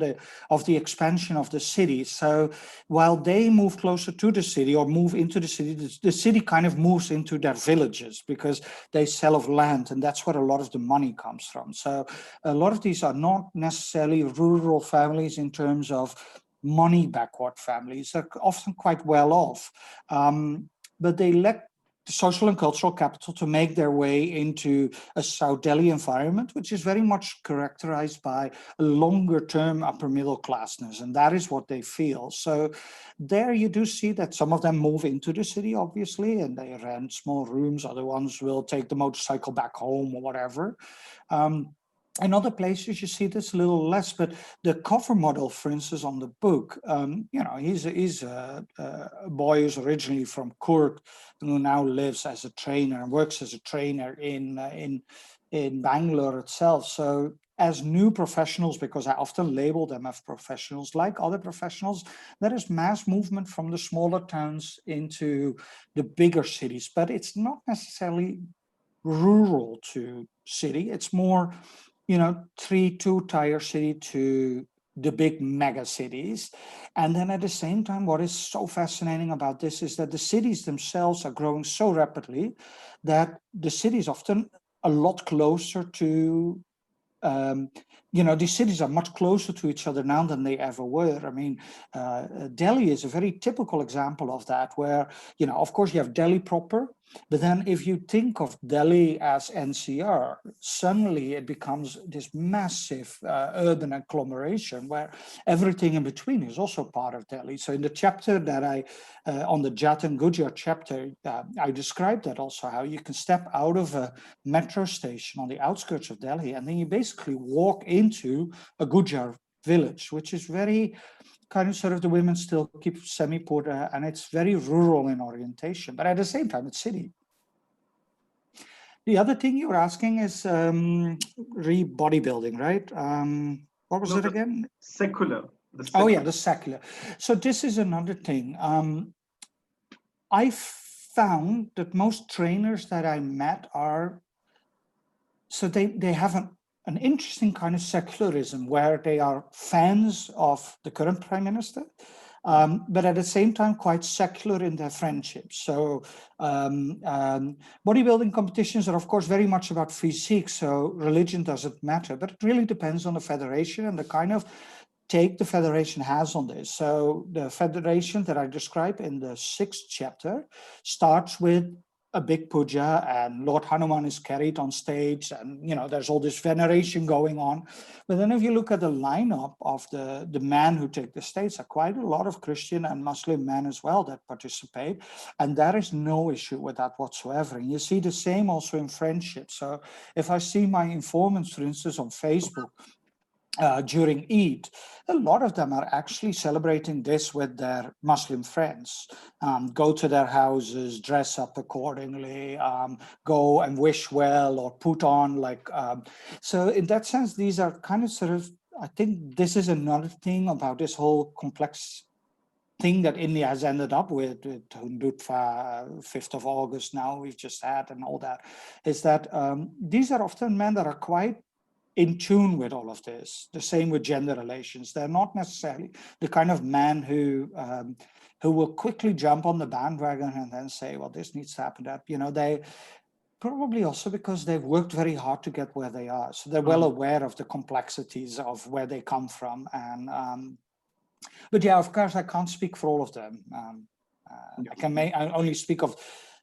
of the expansion of the city. So while they move closer to the city or move into the city, the city kind of moves into their villages, because they sell of land, and that's where a lot of the money comes from. So a lot of these are not necessarily rural families in terms of money backward families. They're often quite well off, but they lack the social and cultural capital to make their way into a South Delhi environment, which is very much characterized by a longer term upper middle classness. And that is what they feel. So there you do see that some of them move into the city, obviously, and they rent small rooms. Other ones will take the motorcycle back home or whatever. In other places, you see this a little less, but the cover model, for instance, on the book, he's a boy who's originally from Kurd, who now lives as a trainer and works as a trainer in Bangalore itself. So as new professionals, because I often label them as professionals, like other professionals, there is mass movement from the smaller towns into the bigger cities, but it's not necessarily rural to city. It's more, two-tier city to the big mega cities. And then at the same time, what is so fascinating about this is that the cities themselves are growing so rapidly that the cities often a lot closer to these cities are much closer to each other now than they ever were. I mean, Delhi is a very typical example of that, where, of course, you have Delhi proper, but then if you think of Delhi as NCR, suddenly it becomes this massive urban agglomeration where everything in between is also part of Delhi. So in the chapter that on the Jat and Gujar chapter, I described that also, how you can step out of a metro station on the outskirts of Delhi, and then you basically walk into a Gujar village, which is very kind of sort of, the women still keep semi-pota, and it's very rural in orientation, but at the same time, it's city. The other thing you were asking is bodybuilding, right? What was it again? Secular. Oh yeah, the secular. So this is another thing. I found that most trainers that I met they have an interesting kind of secularism, where they are fans of the current prime minister, but at the same time quite secular in their friendships. So bodybuilding competitions are, of course, very much about physique, so religion doesn't matter, but it really depends on the federation and the kind of take the federation has on this. So the federation that I describe in the 6th chapter starts with a big puja, and Lord Hanuman is carried on stage, and there's all this veneration going on. But then if you look at the lineup of the men who take the stage, are quite a lot of Christian and Muslim men as well that participate, and there is no issue with that whatsoever. And you see the same also in friendship. So if I see my informants, for instance, on Facebook, during Eid, a lot of them are actually celebrating this with their Muslim friends, go to their houses, dress up accordingly, go and wish well, or put on so in that sense, these are kind of sort of, I think this is another thing about this whole complex thing that India has ended up with Hindutva, 5th of August now we've just had, and all that, is that these are often men that are quite in tune with all of this. The same with gender relations. They're not necessarily the kind of men who will quickly jump on the bandwagon and then say, well, this needs to happen. That, they probably also because they've worked very hard to get where they are. So they're well aware of the complexities of where they come from. And but yeah, of course, I can't speak for all of them. I only speak of,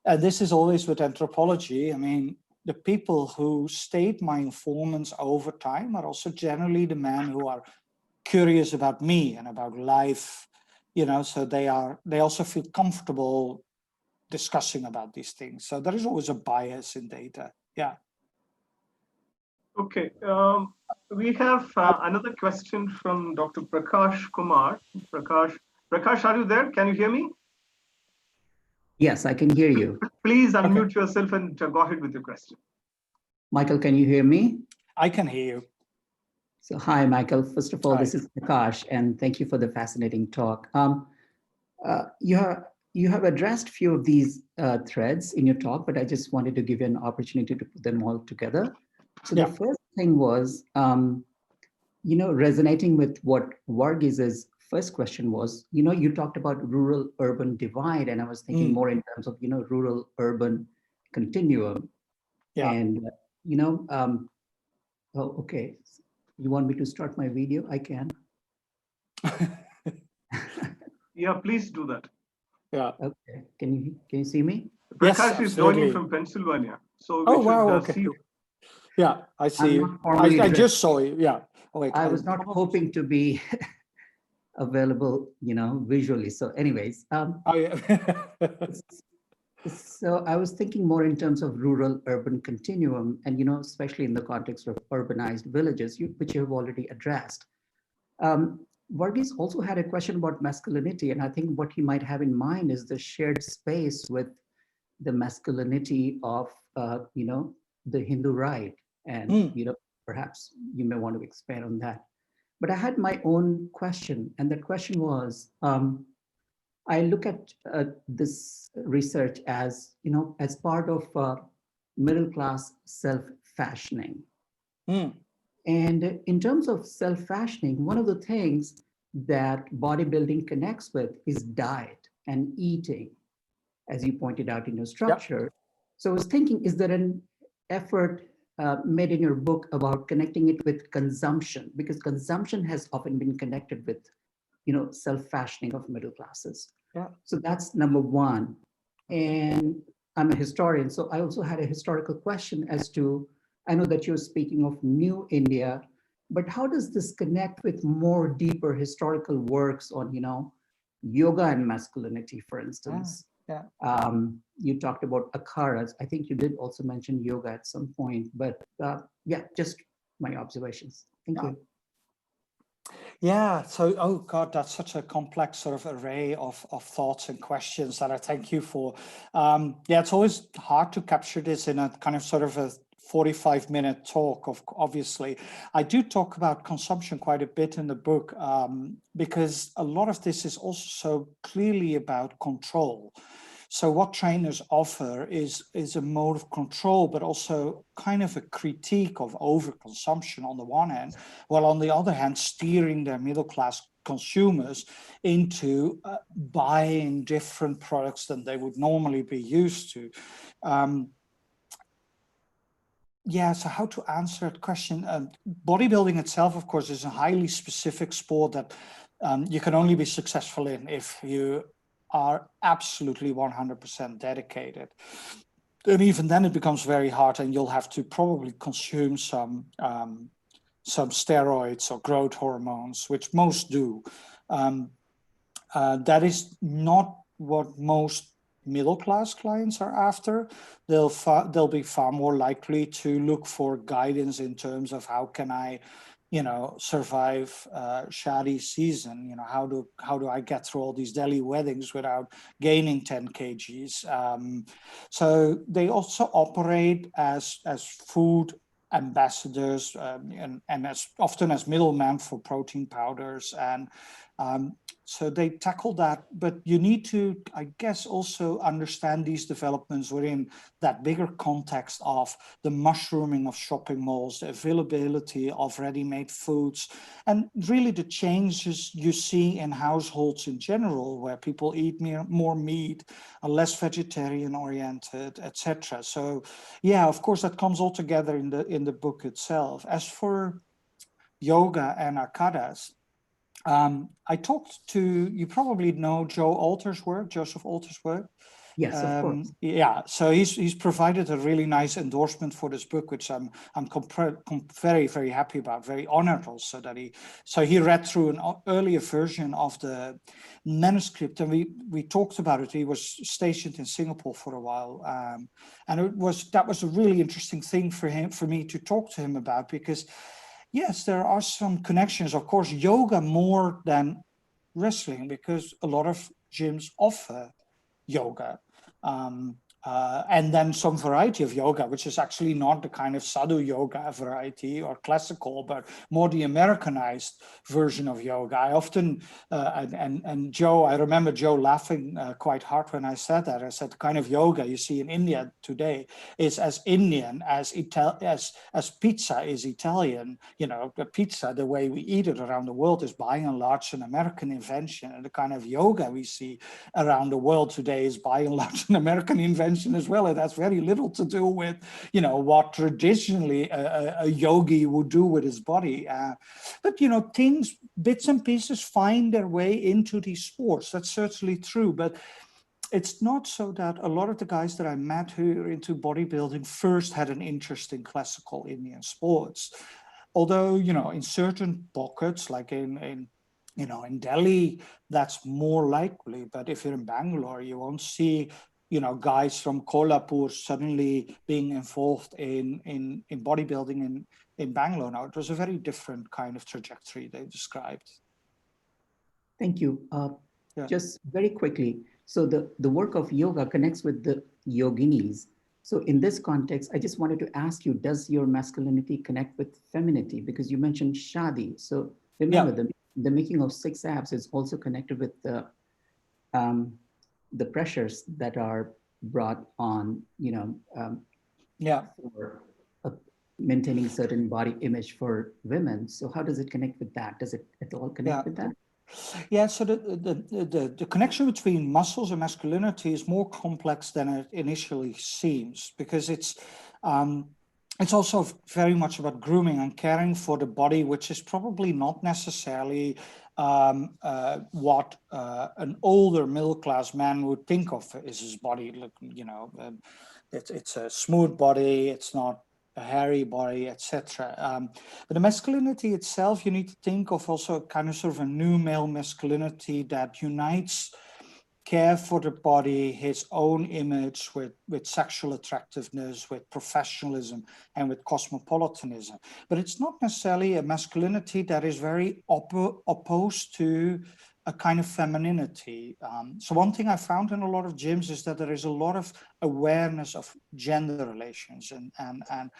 and this is always with anthropology. I mean, the people who stayed my informants over time are also generally the men who are curious about me and about life, so they also feel comfortable discussing about these things. So there is always a bias in data. Yeah. Okay. We have another question from Dr. Prakash Kumar. Prakash, are you there? Can you hear me? Yes, I can hear you. Please unmute yourself and go ahead with your question. Michael, can you hear me? I can hear you. So hi, Michael. First of all, Hi. This is Prakash, and thank you for the fascinating talk. You have addressed a few of these threads in your talk, but I just wanted to give you an opportunity to put them all together. So Yeah. the first thing was, resonating with what Varghes's first question was, you talked about rural-urban divide, and I was thinking more in terms of, rural-urban continuum. Yeah. And, oh, okay. You want me to start my video? I can. Yeah, please do that. Yeah. Okay. Can you see me? Prakash Yes, is joining from Pennsylvania, so we should see you. Yeah, I see you. I just saw you. Yeah. Oh, wait, I was not hoping to be available, visually. So, anyways, oh yeah. So I was thinking more in terms of rural-urban continuum, and especially in the context of urbanized villages, which you have already addressed. Varghese also had a question about masculinity, and I think what he might have in mind is the shared space with the masculinity of, the Hindu rite, and perhaps you may want to expand on that. But I had my own question, and that question was, I look at this research as, as part of middle-class self-fashioning. And in terms of self-fashioning, one of the things that bodybuilding connects with is diet and eating, as you pointed out in your structure. Yep. So I was thinking, is there an effort made in your book about connecting it with consumption? Because consumption has often been connected with, self-fashioning of middle classes. Yeah. So that's number one. And I'm a historian, so I also had a historical question as to, I know that you're speaking of New India, but how does this connect with more deeper historical works on, yoga and masculinity, for instance? Yeah. You talked about akharas. I think you did also mention yoga at some point, but yeah, just my observations. Thank you. Yeah, so, oh God, that's such a complex sort of array of thoughts and questions that I thank you for. Yeah, it's always hard to capture this in a kind of sort of a 45-minute talk, obviously. I do talk about consumption quite a bit in the book because a lot of this is also so clearly about control. So what trainers offer is a mode of control, but also kind of a critique of overconsumption on the one hand, while on the other hand, steering their middle-class consumers into buying different products than they would normally be used to. Yeah, so how to answer that question? Bodybuilding itself, of course, is a highly specific sport that you can only be successful in if you are absolutely 100% dedicated. And even then it becomes very hard, and you'll have to probably consume some steroids or growth hormones, which most do. That is not what most middle-class clients are after. They'll be far more likely to look for guidance in terms of how can I, survive shadi season. How do I get through all these Delhi weddings without gaining 10 kgs? So they also operate as food ambassadors and as often as middlemen for protein powders, and so they tackle that, but you need to, I guess, also understand these developments within that bigger context of the mushrooming of shopping malls, the availability of ready-made foods, and really the changes you see in households in general, where people eat more meat, are less vegetarian oriented, etc. So yeah, of course, that comes all together in the book itself. As for yoga and akharas, I talked to, you probably know Joseph Alter's work. Yes, of course. Yeah, so he's provided a really nice endorsement for this book, which I'm very, very happy about, very honored also that he read through an earlier version of the manuscript, and we talked about it. He was stationed in Singapore for a while, and that was a really interesting thing for me to talk to him about, because yes, there are some connections, of course, yoga more than wrestling, because a lot of gyms offer yoga, and then some variety of yoga, which is actually not the kind of sadhu yoga variety or classical, but more the Americanized version of yoga. I often, and Joe, I remember Joe laughing quite hard when I said that. I said the kind of yoga you see in India today is as Indian as pizza is Italian. You know, the pizza, the way we eat it around the world, is by and large an American invention, and the kind of yoga we see around the world today is by and large an American invention as well. It has very little to do with, you know, what traditionally a yogi would do with his body. But, you know, bits and pieces find their way into these sports. That's certainly true. But it's not so that a lot of the guys that I met who are into bodybuilding first had an interest in classical Indian sports. Although, you know, in certain pockets, like in Delhi, that's more likely. But if you're in Bangalore, you won't see, you know, guys from Kolhapur suddenly being involved in bodybuilding in Bangalore. Now, it was a very different kind of trajectory they described. Thank you. Yeah. Just very quickly, so the work of yoga connects with the yoginis. So in this context, I just wanted to ask you, does your masculinity connect with femininity? Because you mentioned shadi. So remember, the making of 6 abs is also connected with the pressures that are brought on, you know, for maintaining certain body image for women. So how does it connect with that? Does it at all connect with that? Yeah, so the connection between muscles and masculinity is more complex than it initially seems, because it's also very much about grooming and caring for the body, which is probably not necessarily what an older middle-class man would think of as his body. Look, you know, it's a smooth body, it's not a hairy body, etc. But the masculinity itself, you need to think of also kind of sort of a new male masculinity that unites care for the body, his own image, with sexual attractiveness, with professionalism, and with cosmopolitanism. But it's not necessarily a masculinity that is very opposed to a kind of femininity. So one thing I found in a lot of gyms is that there is a lot of awareness of gender relations and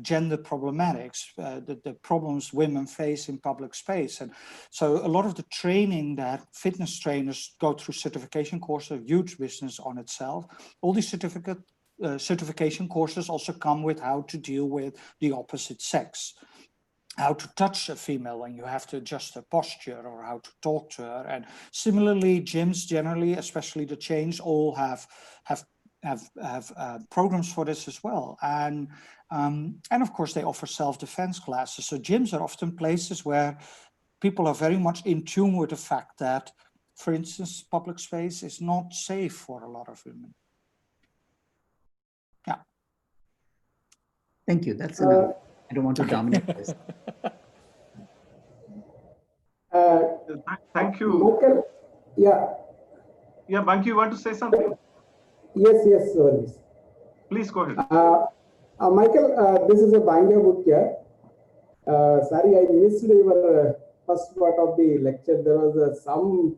gender problematics, the problems women face in public space. And so a lot of the training that fitness trainers go through certification courses, a huge business on itself. All these certification courses also come with how to deal with the opposite sex, how to touch a female when you have to adjust her posture, or how to talk to her. And similarly, gyms generally, especially the chains, all have programs for this as well. And of course, they offer self-defense classes. So gyms are often places where people are very much in tune with the fact that, for instance, public space is not safe for a lot of women. Yeah. Thank you. That's enough. I don't want to dominate this. Thank you. Michael, yeah. Yeah, Banky, you want to say something? Yes, Please go ahead. Michael, this is a Bangya Bhutya. Sorry, I missed your first part of the lecture. There was some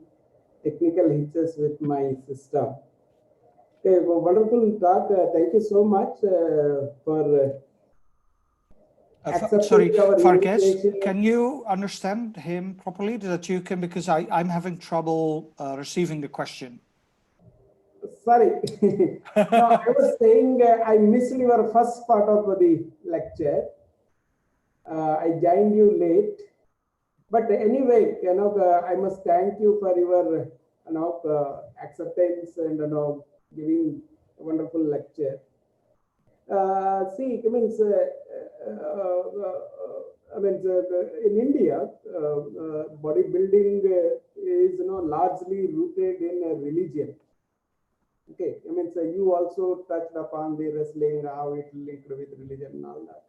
technical hitches with my system. Okay, well, wonderful talk. Thank you so much for sorry, Farkes, can you understand him properly? That you can, because I'm having trouble receiving the question. Sorry. No, I was saying I missed your first part of the lecture. I joined you late. But anyway, I must thank you for your acceptance and giving a wonderful lecture. See, it means I mean, in India, bodybuilding is largely rooted in religion. Okay, I mean, so you also touched upon the wrestling, how it linked with religion and all that.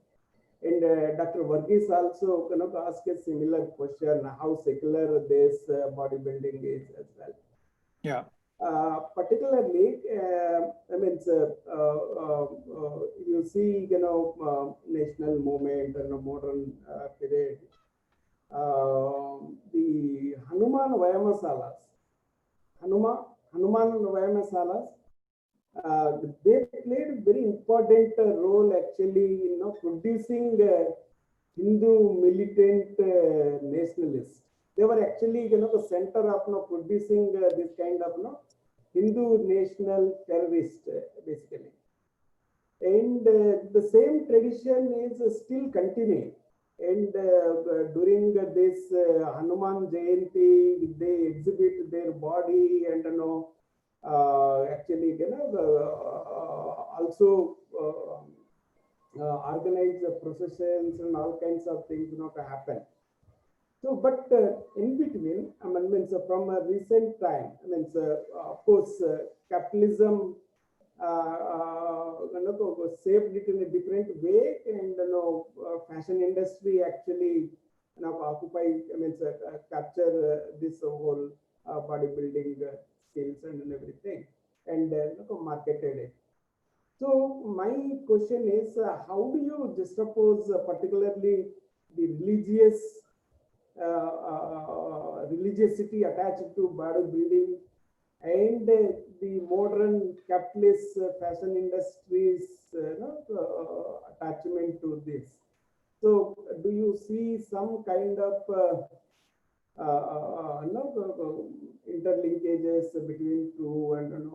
And Dr. Varghese also asked a similar question: how secular this bodybuilding is as well. Yeah. Particularly, I mean, you see, national movement and modern period. The Hanuman Vayamasalas, Hanuman Vayamasalas, they played a very important role actually in producing Hindu militant nationalists. They were actually the center of producing this kind of Hindu national terrorist basically. And the same tradition is still continuing. And during this Hanuman Jayanti, they exhibit their body and actually also organize processions and all kinds of things to happen. So, but in between, I mean, so from a recent time, I mean, so, of course, capitalism shaped it in a different way, and fashion industry actually occupy, I mean, capture this whole bodybuilding skills and everything, and marketed it. So my question is, how do you juxtapose particularly the religiosity attached to bodybuilding and the modern capitalist fashion industry's attachment to this? So do you see some kind of interlinkages between two, and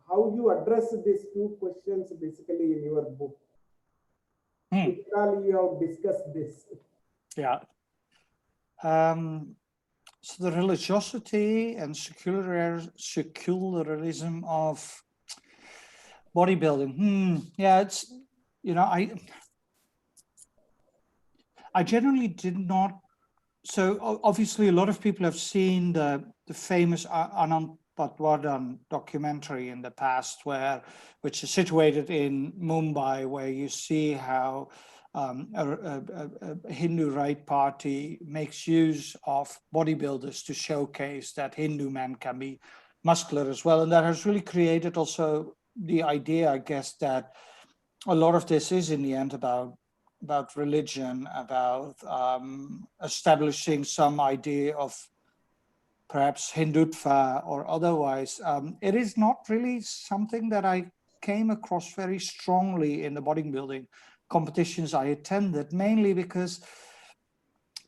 how you address these two questions basically in your book? Literally, you have discussed this. Yeah. So the religiosity and secularism of bodybuilding. Yeah, it's, I generally did not. So obviously a lot of people have seen the famous Anand Patwardhan documentary in the past, which is situated in Mumbai, where you see how a Hindu right party makes use of bodybuilders to showcase that Hindu men can be muscular as well. And that has really created also the idea, I guess, that a lot of this is in the end about religion, about establishing some idea of perhaps Hindutva or otherwise. It is not really something that I came across very strongly in the bodybuilding competitions I attended, mainly because,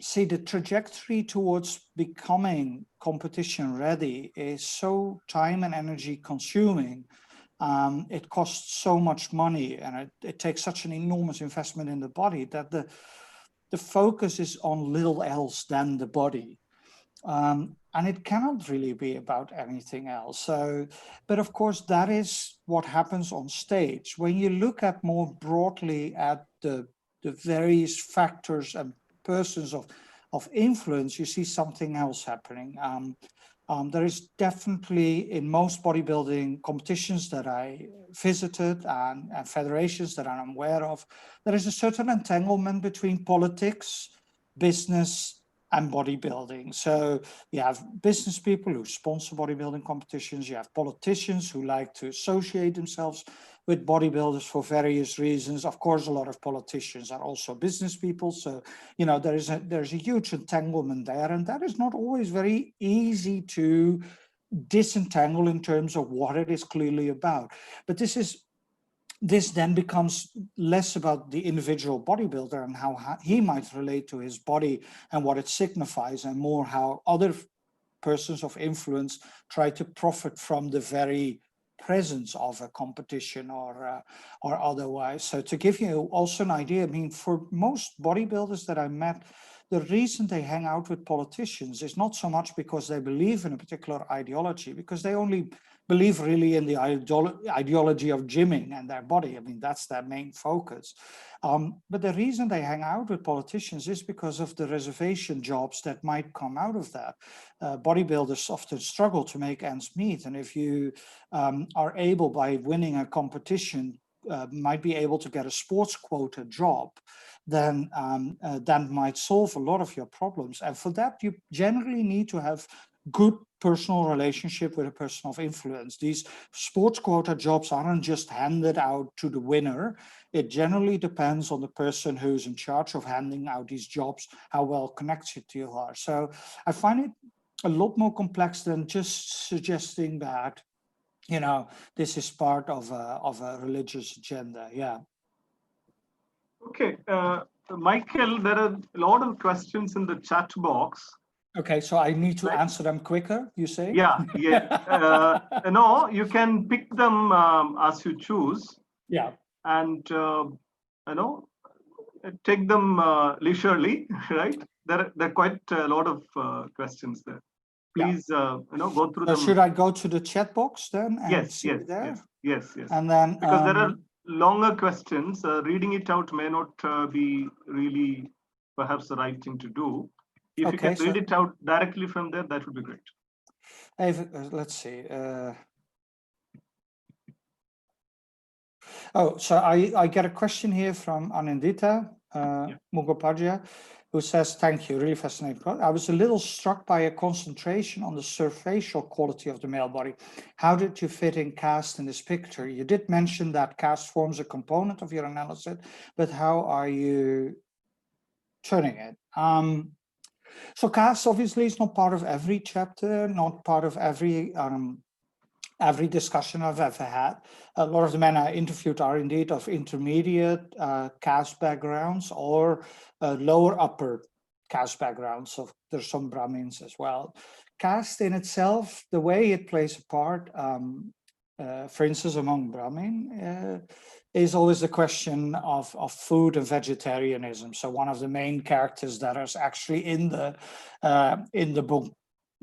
see, the trajectory towards becoming competition ready is so time and energy consuming. It costs so much money, and it takes such an enormous investment in the body that the focus is on little else than the body. And it cannot really be about anything else. So, but of course, that is what happens on stage. When you look at more broadly at the various factors and persons of influence, you see something else happening. There is definitely, in most bodybuilding competitions that I visited and federations that I'm aware of, there is a certain entanglement between politics, business, and bodybuilding. So you have business people who sponsor bodybuilding competitions. You have politicians who like to associate themselves with bodybuilders for various reasons. Of course, a lot of politicians are also business people. So, there's a huge entanglement there, and that is not always very easy to disentangle in terms of what it is clearly about. But this then becomes less about the individual bodybuilder and how he might relate to his body and what it signifies, and more how other persons of influence try to profit from the very presence of a competition or otherwise. So to give you also an idea, I mean, for most bodybuilders that I met, the reason they hang out with politicians is not so much because they believe in a particular ideology, because they only believe really in the ideology of gymming and their body. I mean, that's their main focus. But the reason they hang out with politicians is because of the reservation jobs that might come out of that. Bodybuilders often struggle to make ends meet. And if you are able, by winning a competition, might be able to get a sports quota job, then that might solve a lot of your problems. And for that, you generally need to have good personal relationship with a person of influence. These sports quota jobs aren't just handed out to the winner. It generally depends on the person who's in charge of handing out these jobs, how well connected you are. So I find it a lot more complex than just suggesting that, you know, this is part of a religious agenda. Yeah. Okay, Michael, there are a lot of questions in the chat box. Okay, so I need to Right. answer them quicker, you say? Yeah. No, you can pick them as you choose. Yeah. And take them leisurely, right? There are quite a lot of questions there. Please, go through them. Should I go to the chat box then and Yes, see yes, there? yes. And then because there are longer questions. Reading it out may not be really perhaps the right thing to do. If you can read it out directly from there, that would be great. Let's see. So I get a question here from Anindita Mukhopadhyay, who says, thank you, really fascinating. I was a little struck by a concentration on the surfacial quality of the male body. How did you fit in caste in this picture? You did mention that caste forms a component of your analysis, but how are you turning it? So caste obviously is not part of every chapter, not part of every discussion I've ever had. A lot of the men I interviewed are indeed of intermediate caste backgrounds or lower upper caste backgrounds. So there's some Brahmins as well. Caste in itself, the way it plays a part, for instance, among Brahmin, is always the question of food and vegetarianism. So one of the main characters that is actually in the book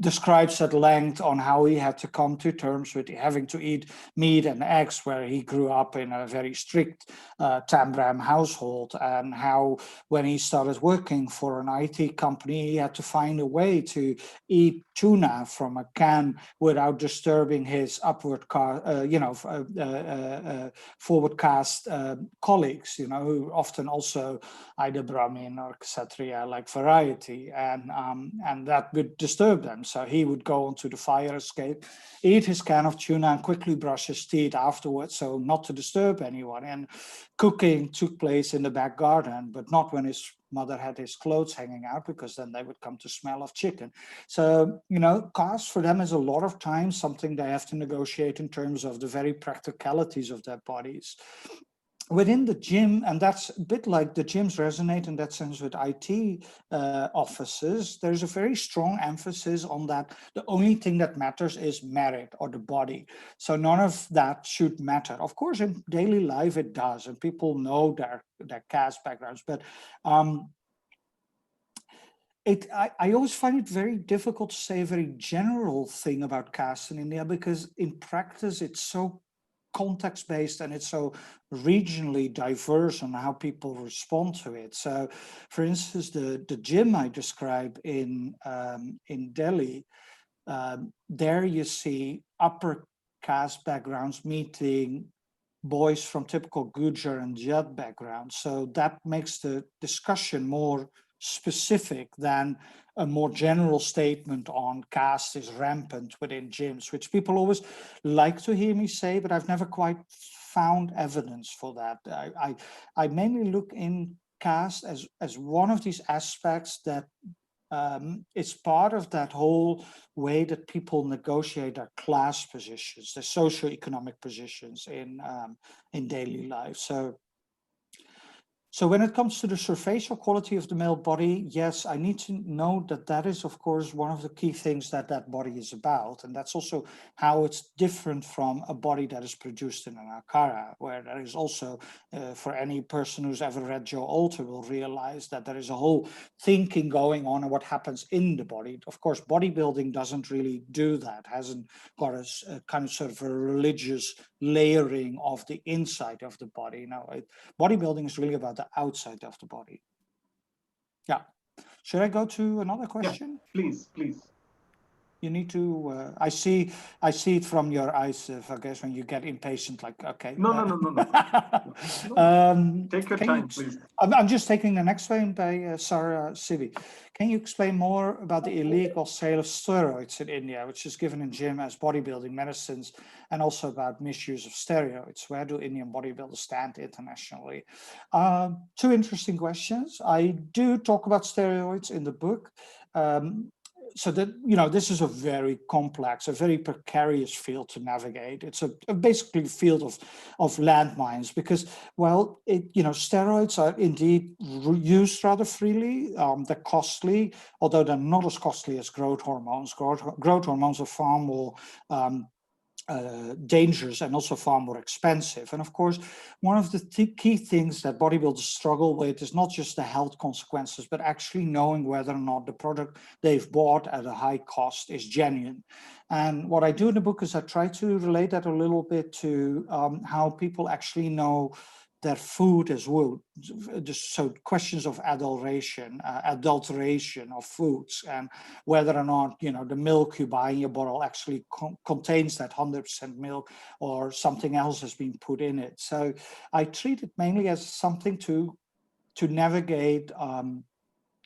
describes at length on how he had to come to terms with having to eat meat and eggs, where he grew up in a very strict Tambram household, and how when he started working for an IT company, he had to find a way to eat tuna from a can without disturbing his forward caste colleagues, who often also either Brahmin or Kshatriya, like variety, and that would disturb them. So he would go onto the fire escape, eat his can of tuna, and quickly brush his teeth afterwards, so not to disturb anyone. And cooking took place in the back garden, but not when his mother had his clothes hanging out, because then they would come to smell of chicken. So, caste for them is a lot of times something they have to negotiate in terms of the very practicalities of their bodies. Within the gym, and that's a bit like the gyms resonate in that sense with IT offices, there's a very strong emphasis on that. The only thing that matters is merit or the body. So none of that should matter. Of course, in daily life it does, and people know their caste backgrounds, but I always find it very difficult to say a very general thing about caste in India, because in practice it's so context-based and it's so regionally diverse on how people respond to it. So, for instance, the gym I describe in Delhi, there you see upper caste backgrounds meeting boys from typical Gujar and Jat backgrounds. So that makes the discussion more specific than a more general statement on caste is rampant within gyms, which people always like to hear me say, but I've never quite found evidence for that. I mainly look in caste as one of these aspects that it's part of that whole way that people negotiate their class positions, their socioeconomic positions in daily life. So So when it comes to the surfacial quality of the male body, yes, I need to know that that is, of course, one of the key things that that body is about. And that's also how it's different from a body that is produced in an akara, where there is also, for any person who's ever read Joe Alter will realize that there is a whole thinking going on what happens in the body. Of course, bodybuilding doesn't really do that, hasn't got a kind of sort of a religious layering of the inside of the body. Now, bodybuilding is really about the outside of the body. Yeah. Should I go to another question? Yeah, please. You need to. I see it from your eyes, Varghese, when you get impatient. Like, okay. No. Take your time, please. I'm just taking the next one by Sarah Sibi. Can you explain more about the illegal sale of steroids in India, which is given in gym as bodybuilding medicines, and also about misuse of steroids? Where do Indian bodybuilders stand internationally? Two interesting questions. I do talk about steroids in the book. So that, this is a very complex, a very precarious field to navigate. It's a basically field of landmines because, well, steroids are indeed used rather freely. They're costly, although they're not as costly as growth hormones. Growth hormones are far more dangerous and also far more expensive. And of course, one of the key things that bodybuilders struggle with is not just the health consequences, but actually knowing whether or not the product they've bought at a high cost is genuine. And what I do in the book is I try to relate that a little bit to how people actually know their food as well. So questions of adulteration of foods, and whether or not the milk you buy in your bottle actually contains that 100% milk, or something else has been put in it. So I treat it mainly as something to navigate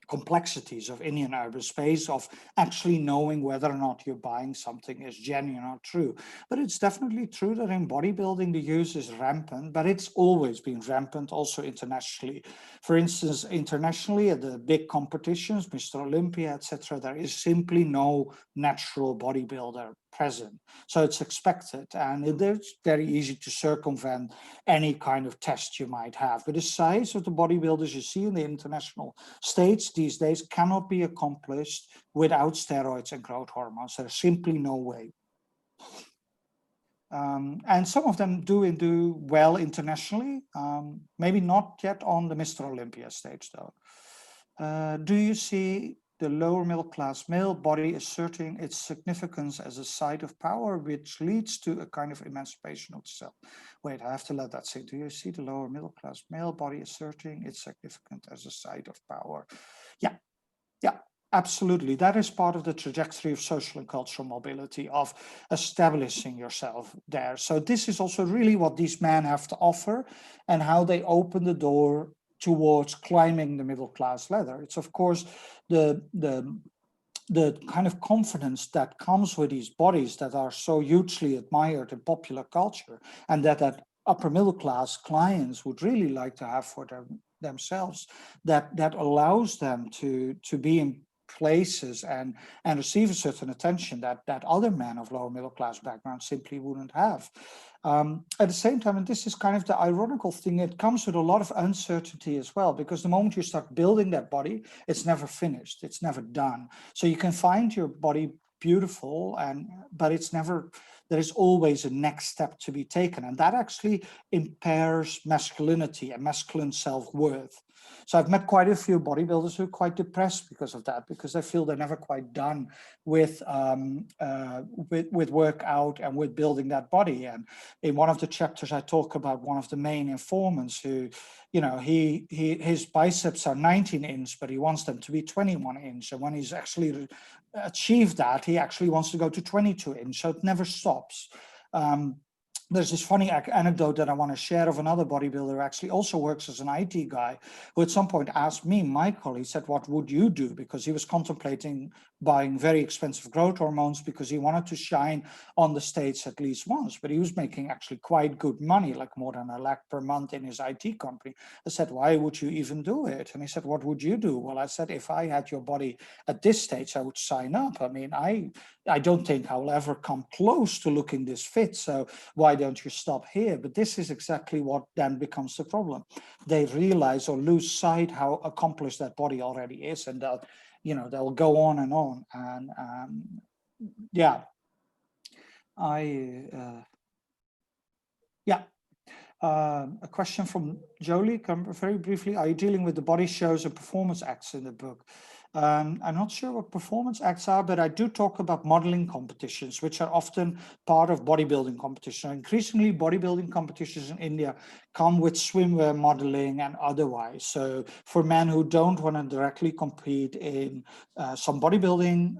complexities of Indian urban space, of actually knowing whether or not you're buying something is genuine or true. But it's definitely true that in bodybuilding the use is rampant, but it's always been rampant also internationally. For instance, internationally at the big competitions, Mr. Olympia, etc., there is simply no natural bodybuilder present. So it's expected, and it's very easy to circumvent any kind of test you might have. But the size of the bodybuilders you see in the international stage these days cannot be accomplished without steroids and growth hormones. There's simply no way. And some of them do well internationally, maybe not yet on the Mr. Olympia stage though. Do you see the lower middle class male body asserting its significance as a site of power, which leads to a kind of emancipation of the self? Wait, I have to let that sink. Do you see the lower middle class male body asserting its significance as a site of power? Yeah, absolutely. That is part of the trajectory of social and cultural mobility, of establishing yourself there. So this is also really what these men have to offer, and how they open the door towards climbing the middle class ladder. It's of course the kind of confidence that comes with these bodies that are so hugely admired in popular culture, and that upper middle class clients would really like to have for themselves, that allows them to be in places and receive a certain attention that other men of lower middle class background simply wouldn't have. At the same time, and this is kind of the ironical thing, it comes with a lot of uncertainty as well, because the moment you start building that body, it's never finished, it's never done. So you can find your body beautiful, but it's never, there is always a next step to be taken, and that actually impairs masculinity and masculine self-worth. So I've met quite a few bodybuilders who are quite depressed because of that, because they feel they're never quite done with workout and with building that body. And in one of the chapters, I talk about one of the main informants who, his biceps are 19 inch, but he wants them to be 21 inch. And when he's actually achieved that, he actually wants to go to 22 inch. So it never stops. There's this funny anecdote that I want to share of another bodybuilder who actually also works as an IT guy, who at some point asked me, Michael, he said, what would you do? Because he was contemplating buying very expensive growth hormones because he wanted to shine on the States at least once, but he was making actually quite good money, like more than £1 lakh per month in his IT company. I said, why would you even do it? And he said, what would you do? Well, I said, if I had your body at this stage, I would sign up. I mean, I don't think I will ever come close to looking this fit. So why don't you stop here? But this is exactly what then becomes the problem. They realize or lose sight how accomplished that body already is, and that, you know, they'll go on and on. And yeah, a question from Jolie, very briefly. Are you dealing with the body shows and performance acts in the book? I'm not sure what performance acts are, but I do talk about modeling competitions, which are often part of bodybuilding competition. Increasingly, bodybuilding competitions in India come with swimwear modeling and otherwise. So for men who don't want to directly compete in some bodybuilding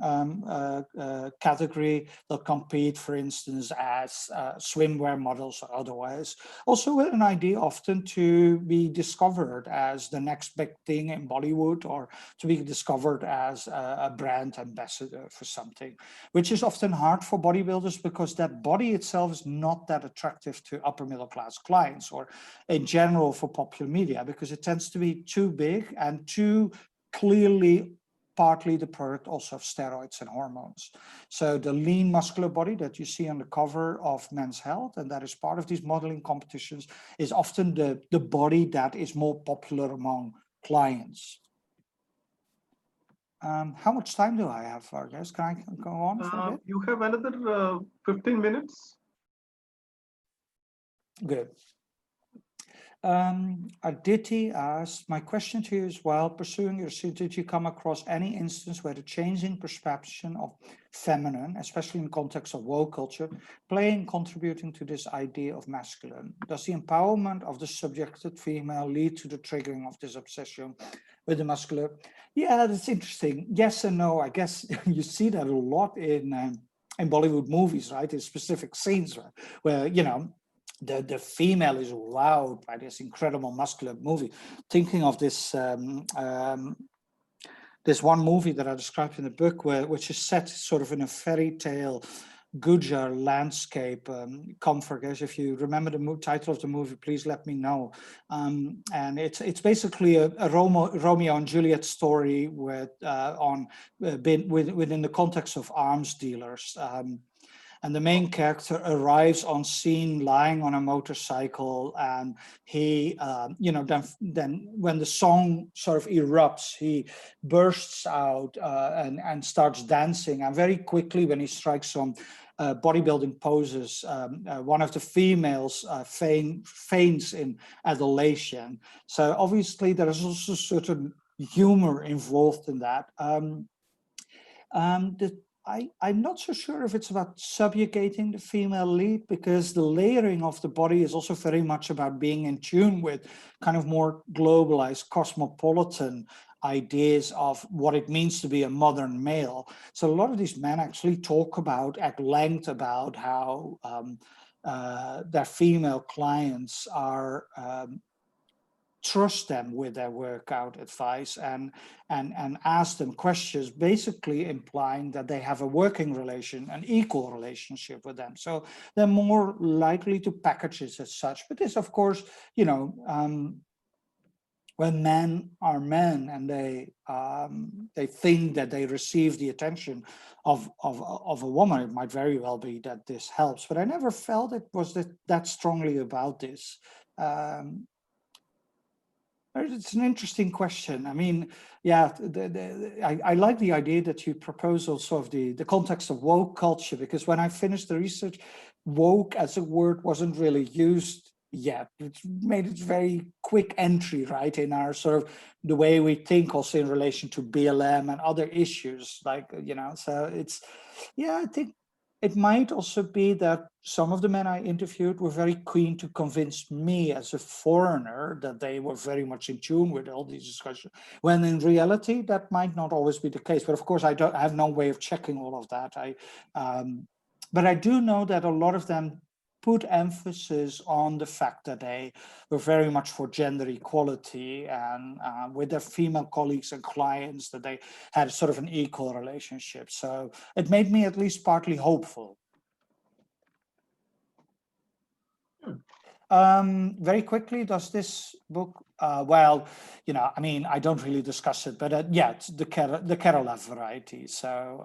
category, they'll compete, for instance, as swimwear models or otherwise. Also with an idea often to be discovered as the next big thing in Bollywood, or to be discovered as a brand ambassador for something, which is often hard for bodybuilders because that body itself is not that attractive to upper middle class clients, or in general for popular media, because it tends to be too big and too clearly partly the product also of steroids and hormones. So the lean muscular body that you see on the cover of Men's Health, and that is part of these modeling competitions, is often the body that is more popular among clients. How much time do I have, Vargas? Can I go on for a bit? You have another 15 minutes. Good. Aditi asks, my question to you is, while pursuing your research, did you come across any instance where the changing perception of feminine, especially in the context of woke culture, contributing to this idea of masculine? Does the empowerment of the subjected female lead to the triggering of this obsession with the muscular? Yeah, that's interesting. Yes and no. I guess you see that a lot in Bollywood movies, right? In specific scenes where, you know, the female is wowed by this incredible muscular movie. Thinking of this this one movie that I described in the book, which is set sort of in a fairy tale Gujar landscape. Comfort, as if you remember the title of the movie, please let me know. And it's basically a Romeo and Juliet story with within the context of arms dealers. And the main character arrives on scene lying on a motorcycle, and he, you know, then when the song sort of erupts, he bursts out and starts dancing. And very quickly, when he strikes some bodybuilding poses, one of the females feigns in adulation. So obviously, there is also certain humor involved in that. I'm not so sure if it's about subjugating the female lead, because the layering of the body is also very much about being in tune with kind of more globalized, cosmopolitan ideas of what it means to be a modern male. So a lot of these men actually talk about at length about how their female clients are trust them with their workout advice and ask them questions, basically implying that they have a working relation, an equal relationship with them. So they're more likely to package it as such. But this, of course, you know, when men are men and they think that they receive the attention of a woman, it might very well be that this helps. But I never felt it was that strongly about this. It's an interesting question. I mean, yeah, I like the idea that you propose also of the context of woke culture, because when I finished the research, woke as a word wasn't really used yet. It made its very quick entry, right, in our sort of the way we think also in relation to BLM and other issues, like, you know, so it's, yeah, I think it might also be that some of the men I interviewed were very keen to convince me as a foreigner that they were very much in tune with all these discussions, when in reality, that might not always be the case. But of course, I have no way of checking all of that. But I do know that a lot of them put emphasis on the fact that they were very much for gender equality, and with their female colleagues and clients, that they had sort of an equal relationship. So it made me at least partly hopeful. Very quickly, does this book, well, you know, I mean, I don't really discuss it, but yeah, it's the Kerouac variety. So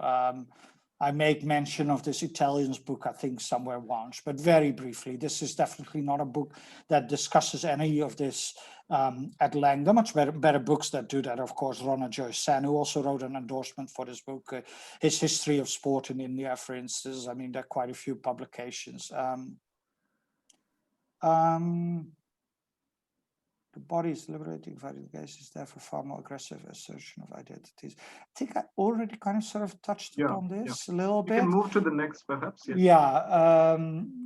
I make mention of this Italian's book, I think, somewhere once, but very briefly. This is definitely not a book that discusses any of this at length. There are much better books that do that, of course. Rona Joy Sen, who also wrote an endorsement for this book, his History of Sport in India, for instance. I mean, there are quite a few publications. The body is liberating, vital gaze is therefore far more aggressive assertion of identities. I think I already kind of sort of touched upon this a little bit. We can move to the next, perhaps. Yeah.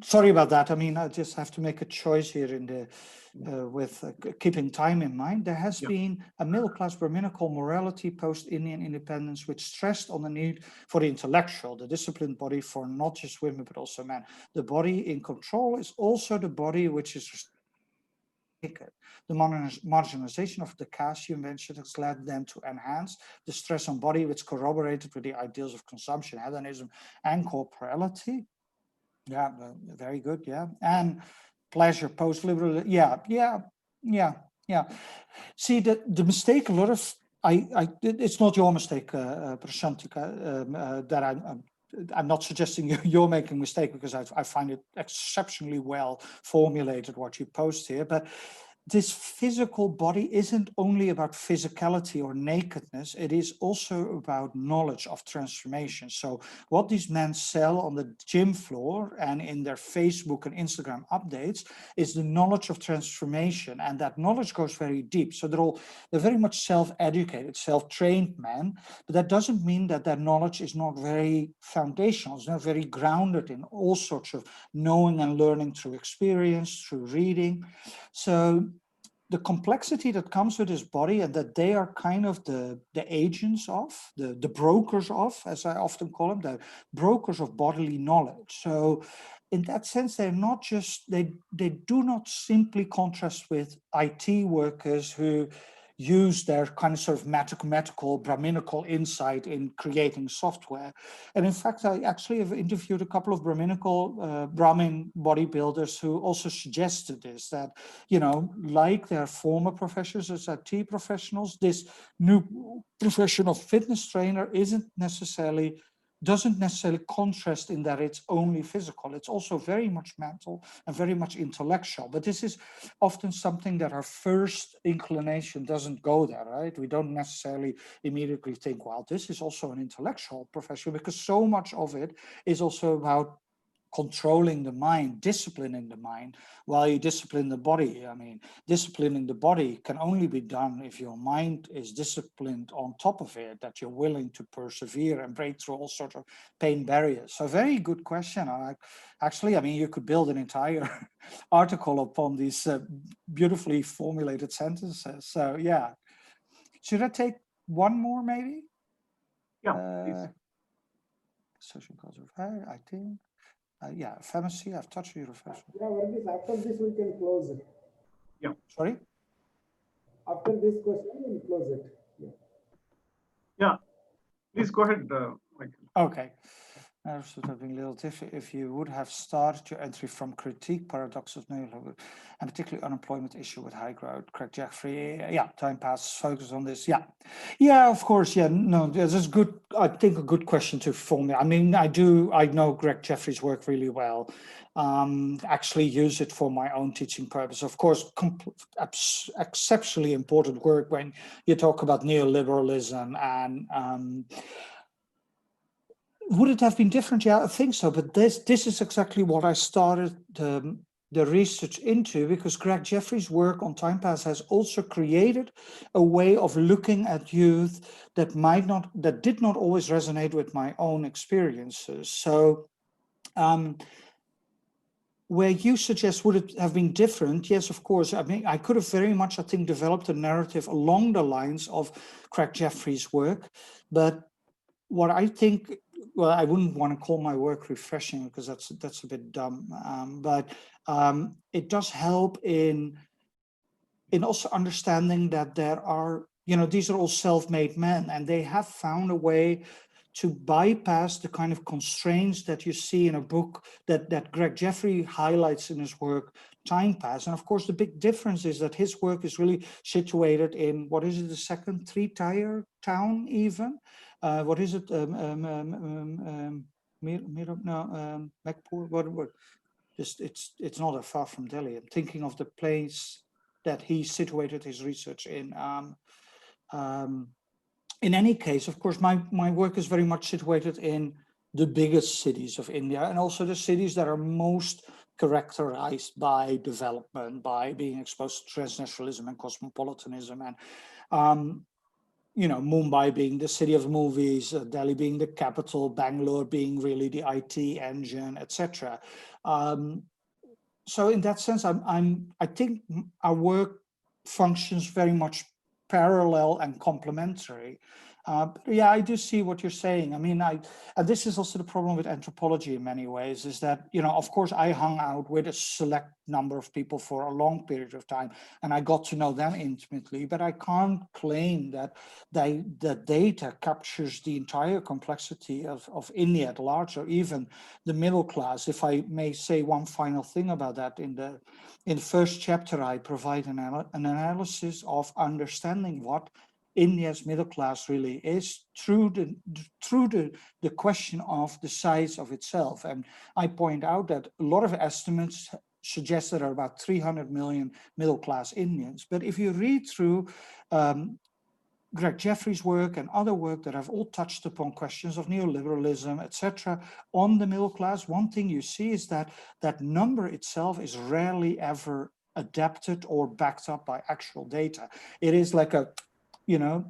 Sorry about that. I mean, I just have to make a choice here in the with keeping time in mind. There has been a middle-class Brahminical morality post-Indian independence, which stressed on the need for the intellectual, the disciplined body for not just women but also men. The body in control is also the body which is the marginalization of the caste you mentioned has led them to enhance the stress on body, which corroborated with the ideals of consumption, hedonism, and corporality. Yeah, very good. Yeah, and pleasure post-liberal. Yeah. See, the mistake a lot of it's not your mistake, Prashantika, that I'm not suggesting you're making a mistake, because I find it exceptionally well formulated what you post here. But this physical body isn't only about physicality or nakedness, it is also about knowledge of transformation. So what these men sell on the gym floor and in their Facebook and Instagram updates is the knowledge of transformation, and that knowledge goes very deep. So they're very much self-educated, self-trained men, but that doesn't mean that their knowledge is not very foundational, it's not very grounded in all sorts of knowing and learning through experience, through reading. So the complexity that comes with his body, and that they are kind of the agents of, the brokers of, as I often call them, the brokers of bodily knowledge. So in that sense, they're not just, they do not simply contrast with IT workers who use their kind of sort of mathematical, Brahminical insight in creating software. And in fact, I actually have interviewed a couple of Brahmin bodybuilders who also suggested this, that, you know, like their former professions as IT professionals, this new profession of fitness trainer doesn't necessarily contrast in that it's only physical. It's also very much mental and very much intellectual. But this is often something that our first inclination doesn't go there, right? We don't necessarily immediately think, well, this is also an intellectual profession, because so much of it is also about controlling the mind, disciplining the mind, while you discipline the body. I mean, disciplining the body can only be done if your mind is disciplined on top of it, that you're willing to persevere and break through all sorts of pain barriers. So very good question. Actually, I mean, you could build an entire article upon these beautifully formulated sentences. So yeah. Should I take one more maybe? Yeah, please. Social cause of hair, I think. Yeah, pharmacy, I've touched your reflection. Yeah, after this we can close it. Yeah. Sorry? After this question, we'll close it. Yeah. Please go ahead, Michael. Okay. This would have been a little different if you would have started your entry from critique, paradox of neoliberalism, and particularly unemployment issue with high growth. Craig Jeffrey, yeah, time passes, focus on this. Yeah, of course. Yeah, no, this is good. I think a good question to formulate. I mean, I know Greg Jeffrey's work really well. Actually use it for my own teaching purpose. Of course, exceptionally important work when you talk about neoliberalism and would it have been different? Yeah, I think so. But this is exactly what I started the research into, because Greg Jeffrey's work on Time Pass has also created a way of looking at youth that did not always resonate with my own experiences. So where you suggest would it have been different? Yes, of course. I mean, I could have very much, I think, developed a narrative along the lines of Craig Jeffrey's work. But what I think well, I wouldn't want to call my work refreshing because that's a bit dumb, but it does help in also understanding that there are, these are all self-made men, and they have found a way to bypass the kind of constraints that you see in a book that Greg Jeffrey highlights in his work, Time Pass. And of course, the big difference is that his work is really situated in, what is it, the second three-tier town even? What is it? Magpur? What? Just it's not that far from Delhi. I'm thinking of the place that he situated his research in. In any case, of course, my work is very much situated in the biggest cities of India, and also the cities that are most characterized by development, by being exposed to transnationalism and cosmopolitanism, and Mumbai being the city of movies, Delhi being the capital, Bangalore being really the IT engine, etc. So in that sense, I think our work functions very much parallel and complementary. But yeah, I do see what you're saying. I mean, and this is also the problem with anthropology in many ways, is that, of course, I hung out with a select number of people for a long period of time, and I got to know them intimately, but I can't claim that the data captures the entire complexity of India at large, or even the middle class. If I may say one final thing about that, in the first chapter, I provide an analysis of understanding what India's middle class really is through the question of the size of itself. And I point out that a lot of estimates suggest there are about 300 million middle class Indians. But if you read through Greg Jeffrey's work and other work that have all touched upon questions of neoliberalism, etc., on the middle class, one thing you see is that that number itself is rarely ever adapted or backed up by actual data. It is like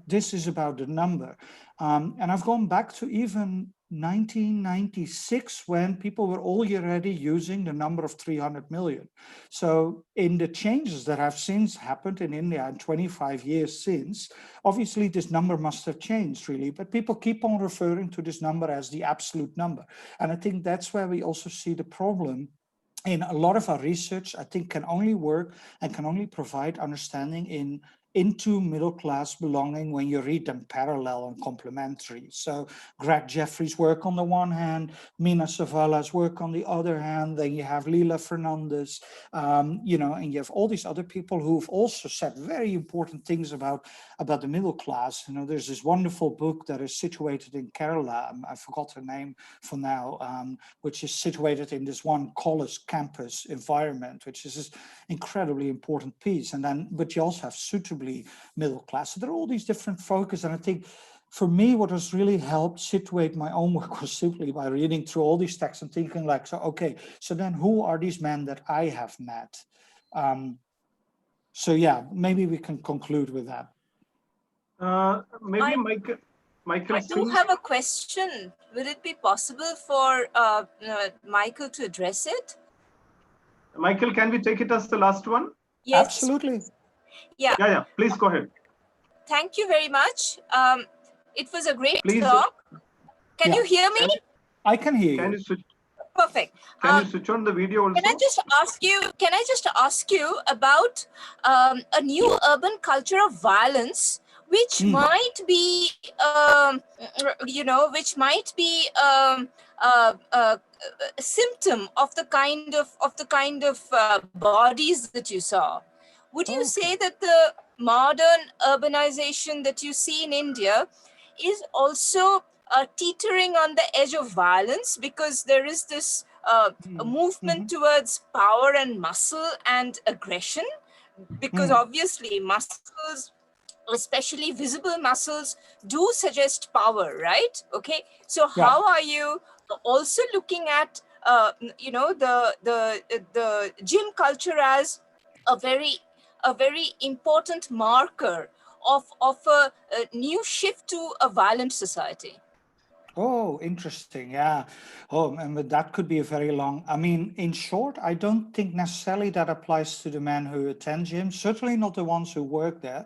this is about the number. And I've gone back to even 1996, when people were already using the number of 300 million. So in the changes that have since happened in India in 25 years since, obviously this number must have changed really, but people keep on referring to this number as the absolute number. And I think that's where we also see the problem. In a lot of our research, I think, can only work and can only provide understanding into middle class belonging when you read them parallel and complementary. So Greg Jeffrey's work on the one hand, Mina Savala's work on the other hand, then you have Leela Fernandez, and you have all these other people who've also said very important things about the middle class. There's this wonderful book that is situated in Kerala, I forgot her name for now, which is situated in this one college campus environment, which is this incredibly important piece. But you also have suitably middle class. So there are all these different focus. And I think for me, what has really helped situate my own work was simply by reading through all these texts and thinking like, so then who are these men that I have met? So yeah, maybe we can conclude with that. Maybe Michael. I do have a question. Would it be possible for Michael to address it? Michael, can we take it as the last one? Yes. Absolutely. Yeah. Please go ahead. Thank you very much. It was a great talk. Can you hear me? I can hear you. Can you switch? Perfect. Can you switch on the video also? Can I just ask you about a new urban culture of violence, which might be, a symptom of the kind of bodies that you saw. Would you say that the modern urbanization that you see in India is also teetering on the edge of violence, because there is this a movement towards power and muscle and aggression? Because obviously muscles, especially visible muscles, do suggest power, right? Okay, so how are you also looking at the gym culture as a very important marker of a new shift to a violent society? Oh, interesting. Yeah. Oh, and that could be a very long. I mean, in short, I don't think necessarily that applies to the men who attend gyms, certainly not the ones who work there.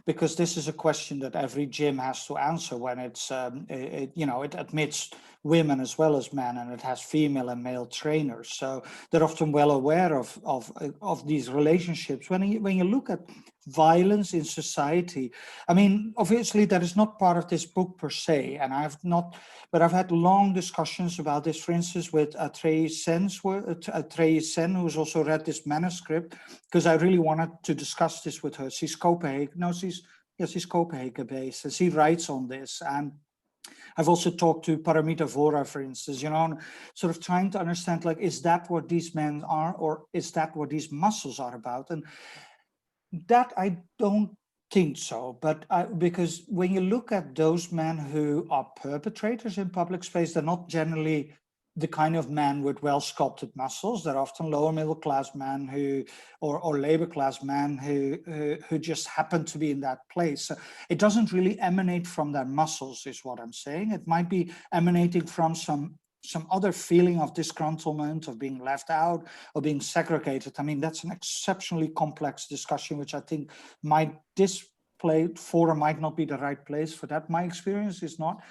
because this is a question that every gym has to answer when it's, it admits women as well as men, and it has female and male trainers. So they're often well aware of these relationships. When you look at violence in society, I mean, obviously that is not part of this book per se, and but I've had long discussions about this, for instance, with Atreyu Sen, who's also read this manuscript, because I really wanted to discuss this with her. She's she's Copenhagen based, and she writes on this. And I've also talked to Paramita Vora, for instance, sort of trying to understand, like, is that what these men are, or is that what these muscles are about? And that I don't think so, but because when you look at those men who are perpetrators in public space, they're not generally the kind of men with well-sculpted muscles. They're often lower middle class men or labor class men who just happen to be in that place. So it doesn't really emanate from their muscles, is what I'm saying. It might be emanating from some other feeling of disgruntlement, of being left out, or being segregated. I mean, that's an exceptionally complex discussion, which I think this forum might not be the right place for that. My experience is not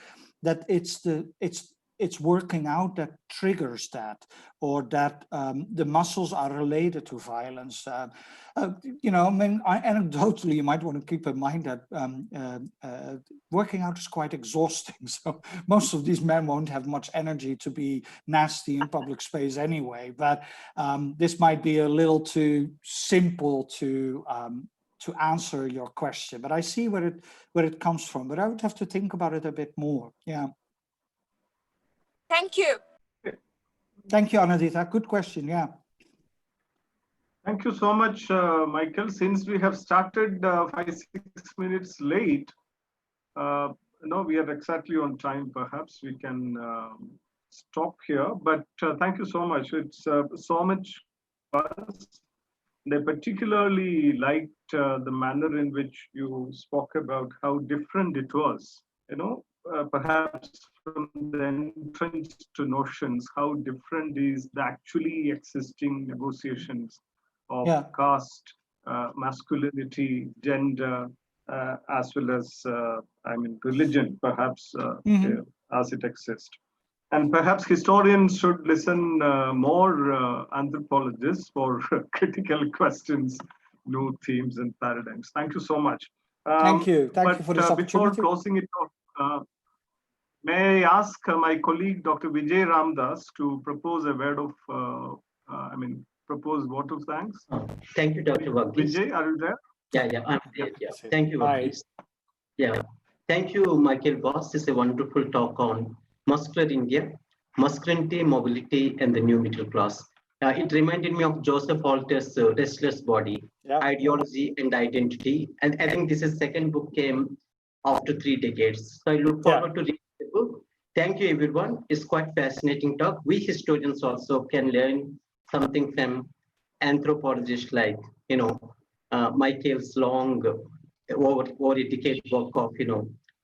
that it's working out that triggers that, or that the muscles are related to violence. I mean, anecdotally, you might want to keep in mind that working out is quite exhausting. So most of these men won't have much energy to be nasty in public space anyway. But this might be a little too simple to answer your question. But I see where it comes from. But I would have to think about it a bit more. Yeah. Thank you. Thank you, Anadita. Good question. Yeah. Thank you so much, Michael. Since we have started 5-6 minutes late, we are exactly on time. Perhaps we can stop here. But thank you so much. It's so much fun. I particularly liked the manner in which you spoke about how different it was. Perhaps from the entrance to notions, how different is the actually existing negotiations of caste, masculinity, gender, as well as, religion, perhaps, as it exists. And perhaps historians should listen more anthropologists for critical questions, new themes and paradigms. Thank you so much. Thank you. Thank you for this opportunity. Before closing it off, may I ask my colleague, Dr. Vijay Ramdas, to propose a word of, propose vote of thanks? Thank you, Dr. Vagis. Vijay, are you there? Yeah, I'm there. Yeah. Thank you, Vagis. Yeah. Thank you, Michael Baas. This is a wonderful talk on Muscular India, Masculinity, Mobility, and the New Middle Class. It reminded me of Joseph Alter's Restless Body, Ideology and Identity. And I think this is second book came after 3 decades. So I look forward to reading the book. Thank you, everyone. It's quite fascinating talk. We historians also can learn something from anthropologists like, Michael's long, over a decade work of,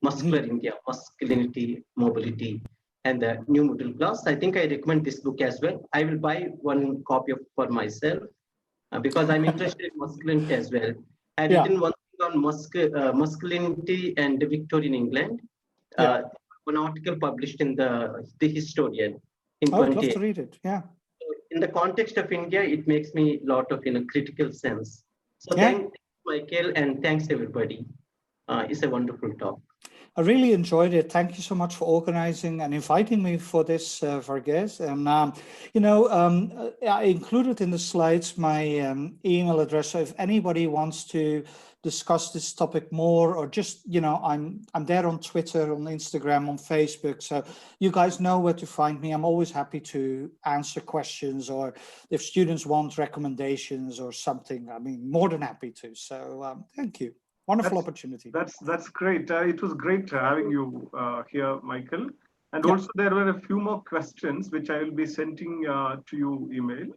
Muscular India, Masculinity, Mobility, and the New Middle Class. I think I recommend this book as well. I will buy one copy for myself because I'm interested in masculinity as well. I've written one thing on masculinity and Victorian England. One article published in the Historian in 20. I'd love to read it. Yeah. In the context of India, it makes me a lot of critical sense. So thanks, Michael, and thanks everybody. It's a wonderful talk. I really enjoyed it. Thank you so much for organizing and inviting me for this, Varghese. And, I included in the slides my email address. So if anybody wants to discuss this topic more, or just, I'm there on Twitter, on Instagram, on Facebook. So you guys know where to find me. I'm always happy to answer questions, or if students want recommendations or something, I mean, more than happy to. So thank you. Wonderful opportunity. That's great. It was great having you here, Michael. And also there were a few more questions which I will be sending to you email.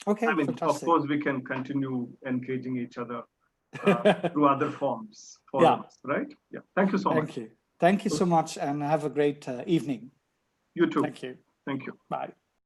Okay, fantastic. Of course, we can continue engaging each other through other forums, right? Yeah. Thank you so much. Thank you. Thank you so much, and have a great evening. You too. Thank you. Thank you. Bye.